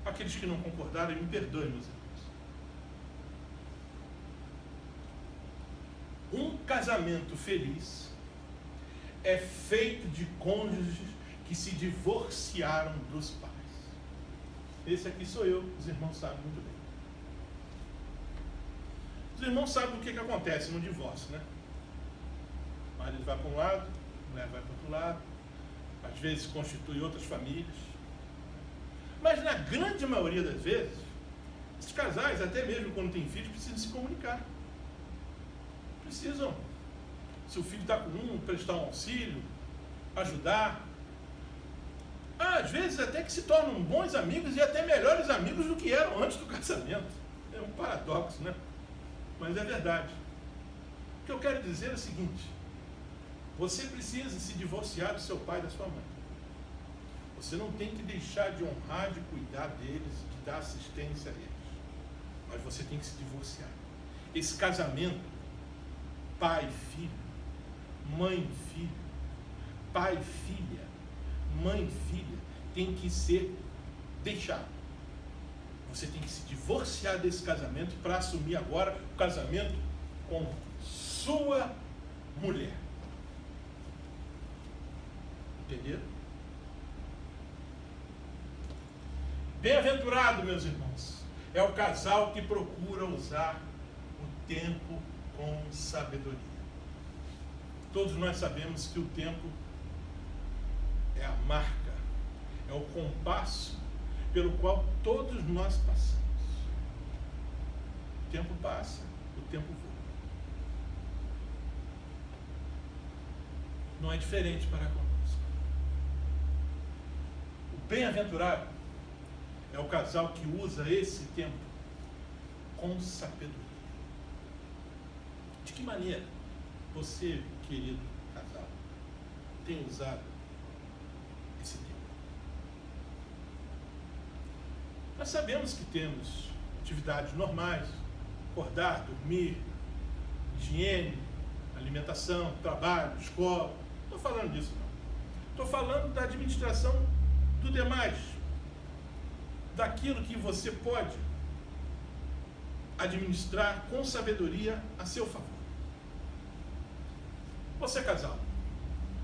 Aqueles que não concordarem, me perdoem, meus irmãos. Um casamento feliz é feito de cônjuges que se divorciaram dos pais. Esse aqui sou eu, os irmãos sabem muito bem. Os irmãos sabem o que acontece no divórcio, né? O marido vai para um lado, a mulher vai para o outro lado, às vezes constitui outras famílias. Mas na grande maioria das vezes, esses casais, até mesmo quando têm filhos, precisam se comunicar. Precisam, se o filho está com prestar um auxílio, ajudar. Às vezes até que se tornam bons amigos e até melhores amigos do que eram antes do casamento. É um paradoxo, né? Mas é verdade. O que eu quero dizer é o seguinte: você precisa se divorciar do seu pai e da sua mãe. Você não tem que deixar de honrar, de cuidar deles, de dar assistência a eles. Mas você tem que se divorciar. Esse casamento, pai e filho, mãe e filho, pai e filha, mãe e filha, tem que ser deixado. Você tem que se divorciar desse casamento para assumir agora o casamento com sua mulher. Entenderam? Bem-aventurado, meus irmãos, é o casal que procura usar o tempo com sabedoria. Todos nós sabemos que o tempo é a marca, é o compasso pelo qual todos nós passamos. O tempo passa, o tempo voa. Não é diferente para conosco. O bem-aventurado é o casal que usa esse tempo com sabedoria. De que maneira você, querido casal, tem usado esse tempo? Nós sabemos que temos atividades normais, acordar, dormir, higiene, alimentação, trabalho, escola. Não estou falando disso, não. Estou falando da administração do demais, daquilo que você pode administrar com sabedoria a seu favor. Você, casal,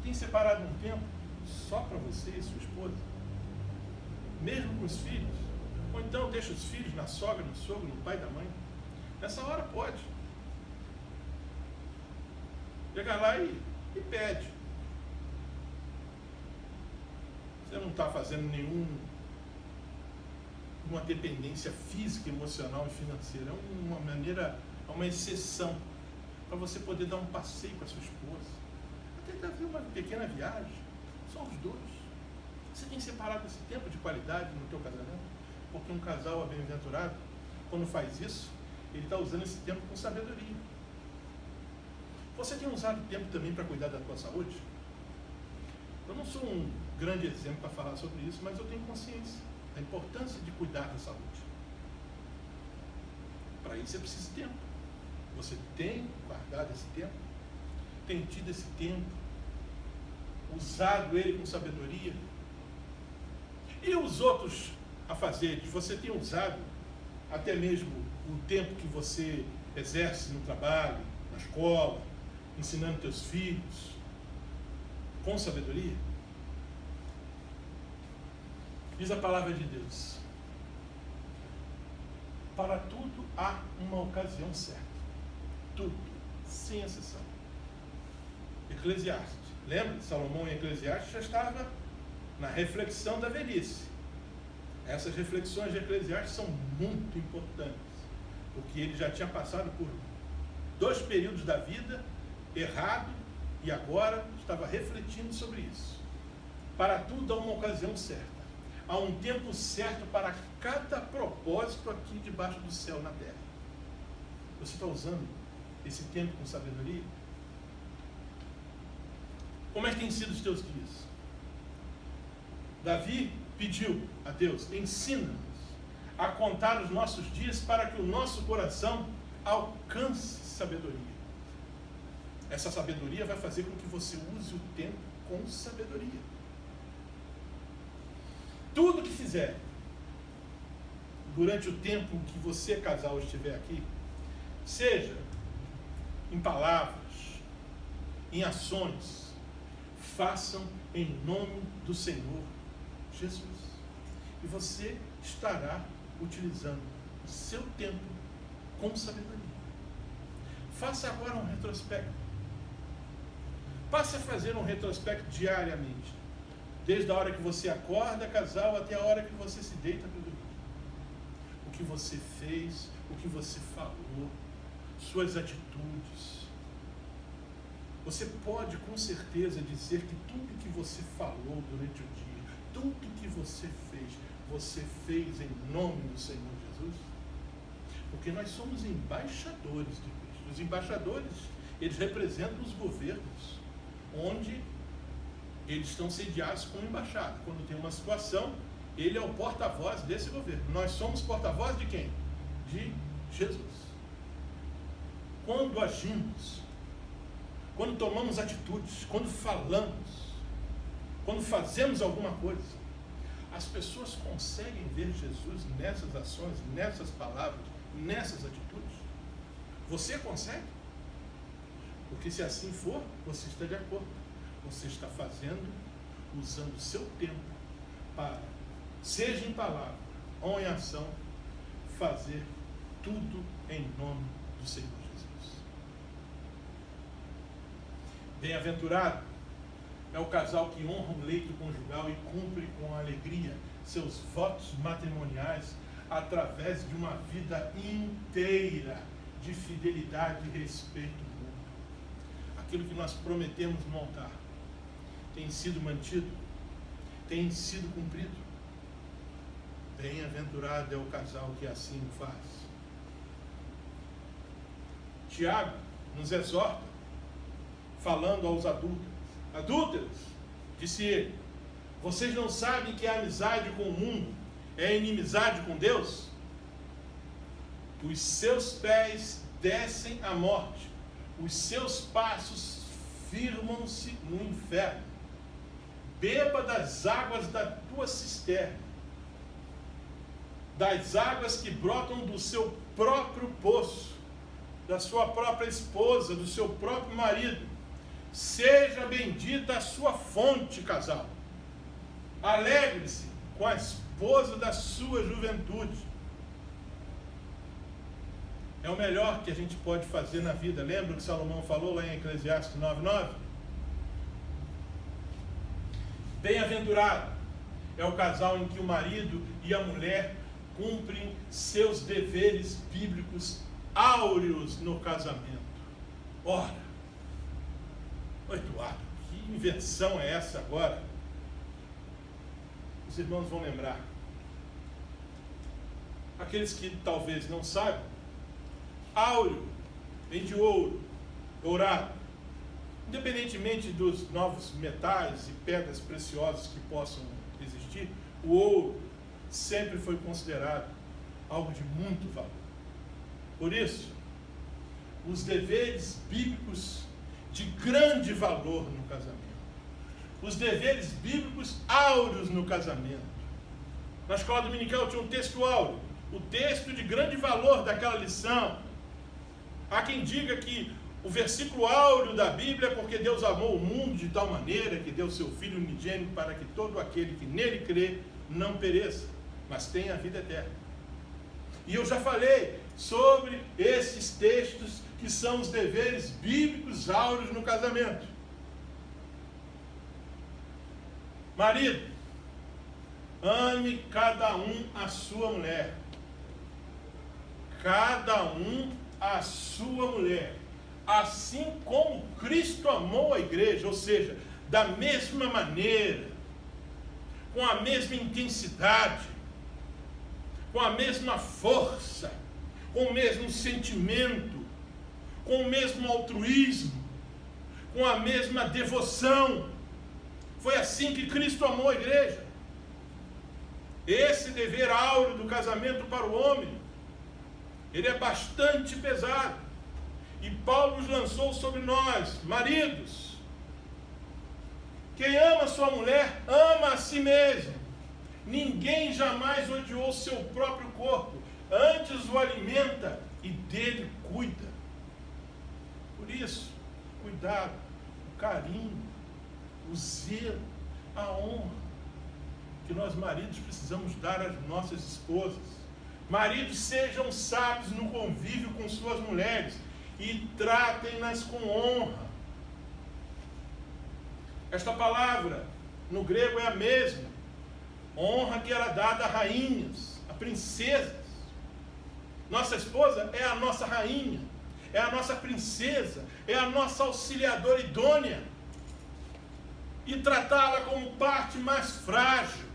tem separado um tempo só para você e sua esposa? Mesmo com os filhos? Ou então deixa os filhos na sogra, no sogro, no pai e da mãe? Nessa hora pode. Chega lá e pede. Você não está fazendo nenhuma dependência física, emocional e financeira. É uma maneira, é uma exceção para você poder dar um passeio com a sua esposa. Até fazer uma pequena viagem. Só os dois. Você tem separado esse tempo de qualidade no teu casamento? Porque um casal bem-aventurado, quando faz isso, ele está usando esse tempo com sabedoria. Você tem usado tempo também para cuidar da tua saúde? Eu não sou um grande exemplo para falar sobre isso, mas eu tenho consciência da importância de cuidar da saúde. Para isso é preciso tempo. Você tem guardado esse tempo? Tem tido esse tempo? Usado ele com sabedoria? E os outros afazeres? Você tem usado até mesmo o tempo que você exerce no trabalho, na escola, ensinando teus filhos, com sabedoria? Diz a palavra de Deus: para tudo há uma ocasião certa. Tudo, sem exceção. Eclesiastes. Lembra? Salomão em Eclesiastes já estava na reflexão da velhice. Essas reflexões de Eclesiastes são muito importantes, porque ele já tinha passado por 2 períodos da vida errado e agora estava refletindo sobre isso. Para tudo há uma ocasião certa. Há um tempo certo para cada propósito aqui debaixo do céu na terra. Você está usando esse tempo com sabedoria? Como é que tem sido os teus dias? Davi pediu a Deus: ensina-nos a contar os nossos dias para que o nosso coração alcance sabedoria. Essa sabedoria vai fazer com que você use o tempo com sabedoria. Tudo que fizer durante o tempo que você, casal, estiver aqui, seja em palavras, em ações, façam em nome do Senhor Jesus. E você estará utilizando o seu tempo com sabedoria. Faça agora um retrospecto. Passe a fazer um retrospecto diariamente. Desde a hora que você acorda, casal, até a hora que você se deita para dormir. O que você fez, o que você falou, suas atitudes. Você pode com certeza dizer que tudo que você falou durante o dia, tudo que você fez em nome do Senhor Jesus? Porque nós somos embaixadores de Cristo. Os embaixadores, eles representam os governos, onde eles estão sediados como embaixada. Quando tem uma situação, ele é o porta-voz desse governo. Nós somos porta-voz de quem? De Jesus. Quando agimos, quando tomamos atitudes, quando falamos, quando fazemos alguma coisa, as pessoas conseguem ver Jesus nessas ações, nessas palavras, nessas atitudes? Você consegue? Porque se assim for, você está de acordo. Você está fazendo, usando o seu tempo para, seja em palavra ou em ação, fazer tudo em nome do Senhor Jesus. Bem-aventurado é o casal que honra o leito conjugal e cumpre com alegria seus votos matrimoniais através de uma vida inteira de fidelidade e respeito mútuo. Aquilo que nós prometemos no altar tem sido mantido, tem sido cumprido. Bem-aventurado é o casal que assim o faz. Tiago nos exorta, falando aos adúlteros, disse ele: vocês não sabem que a amizade com o mundo é inimizade com Deus? Os seus pés descem à morte, os seus passos firmam-se no inferno. Beba das águas da tua cisterna, das águas que brotam do seu próprio poço, da sua própria esposa, do seu próprio marido. Seja bendita a sua fonte, casal. Alegre-se com a esposa da sua juventude. É o melhor que a gente pode fazer na vida. Lembra o que Salomão falou lá em Eclesiastes 9:9? Bem-aventurado é o casal em que o marido e a mulher cumprem seus deveres bíblicos áureos no casamento. Ora, Eduardo, que invenção é essa agora? os irmãos vão lembrar. Aqueles que talvez não saibam, áureo vem de ouro, dourado. Independentemente dos novos metais e pedras preciosas que possam existir, o ouro sempre foi considerado algo de muito valor. Por isso, os deveres bíblicos de grande valor no casamento, os deveres bíblicos áureos no casamento. Na escola dominical tinha um texto áureo, o texto de grande valor daquela lição. Há quem diga que o versículo áureo da Bíblia é porque Deus amou o mundo de tal maneira que deu seu Filho unigênito para que todo aquele que nele crê não pereça, mas tenha a vida eterna. E eu já falei sobre esses textos que são os deveres bíblicos áureos no casamento. Marido, ame cada um a sua mulher. Cada um a sua mulher. Assim como Cristo amou a igreja, ou seja, da mesma maneira, com a mesma intensidade, com a mesma força, com o mesmo sentimento, com o mesmo altruísmo, com a mesma devoção. Foi assim que Cristo amou a igreja. Esse dever áureo do casamento para o homem, ele é bastante pesado. E Paulo nos lançou sobre nós, maridos. Quem ama sua mulher, ama a si mesmo. Ninguém jamais odiou seu próprio corpo, antes o alimenta e dele cuida. Por isso, cuidado, o carinho, o zelo, a honra que nós maridos precisamos dar às nossas esposas. Maridos, sejam sábios no convívio com suas mulheres e tratem-nas com honra. Esta palavra no grego é a mesma, honra que era dada a rainhas, a princesas. Nossa esposa é a nossa rainha, é a nossa princesa, é a nossa auxiliadora idônea. E tratá-la como parte mais frágil.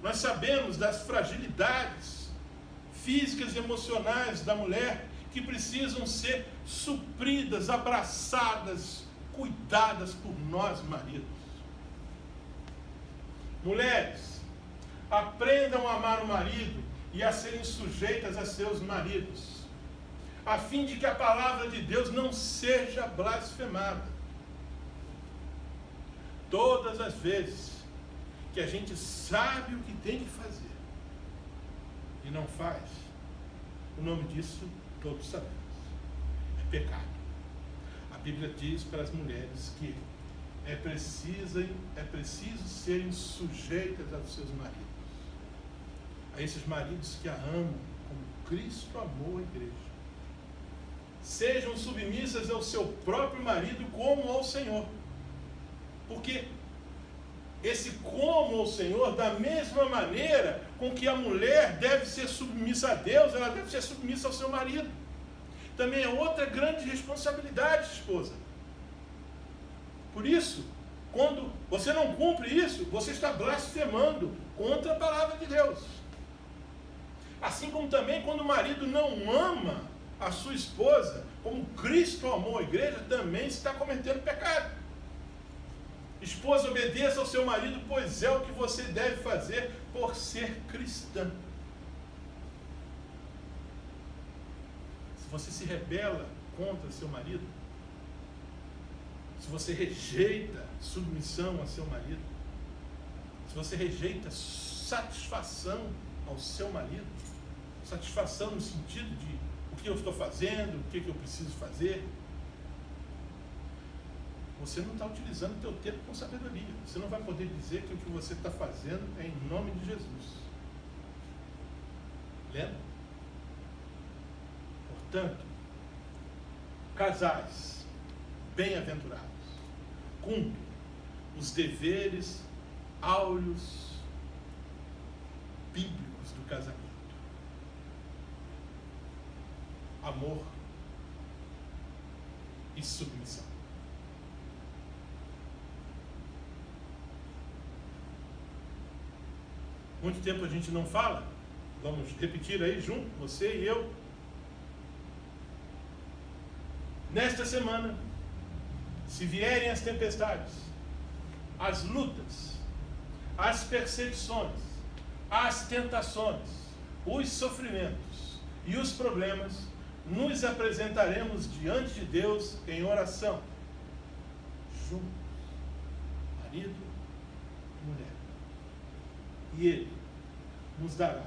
Nós sabemos das fragilidades físicas e emocionais da mulher que precisam ser supridas, abraçadas, cuidadas por nós, maridos. Mulheres, aprendam a amar o marido e a serem sujeitas a seus maridos, a fim de que a palavra de Deus não seja blasfemada. Todas as vezes que a gente sabe o que tem que fazer e não faz, o nome disso todos sabemos, é pecado. A Bíblia diz para as mulheres que é preciso serem sujeitas aos seus maridos, a esses maridos que a amam como Cristo amou a igreja. Sejam submissas ao seu próprio marido como ao Senhor, porque esse como ao Senhor, da mesma maneira com que a mulher deve ser submissa a Deus, ela deve ser submissa ao seu marido. Também é outra grande responsabilidade, esposa. Por isso, quando você não cumpre isso, você está blasfemando contra a palavra de Deus. Assim como também quando o marido não ama a sua esposa, como Cristo amou a igreja, também está cometendo pecado. Esposa, obedeça ao seu marido, pois é o que você deve fazer por ser cristã. Se você se rebela contra seu marido, se você rejeita submissão a seu marido, se você rejeita satisfação ao seu marido, satisfação no sentido de o que eu estou fazendo, o que eu preciso fazer, você não está utilizando o teu tempo com sabedoria. Você não vai poder dizer que o que você está fazendo é em nome de Jesus. Lembra? Portanto, casais bem-aventurados, cumprem os deveres áureos bíblicos do casamento. Amor e submissão. Muito tempo a gente não fala. Vamos repetir aí junto, você e eu. Nesta semana, se vierem as tempestades, as lutas, as perseguições, as tentações, os sofrimentos e os problemas, nos apresentaremos diante de Deus em oração, juntos, marido e mulher. E Ele nos dará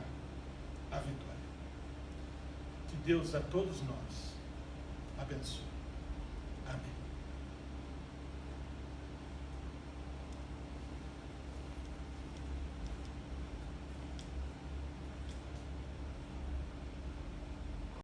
a vitória. Que Deus a todos nós abençoe.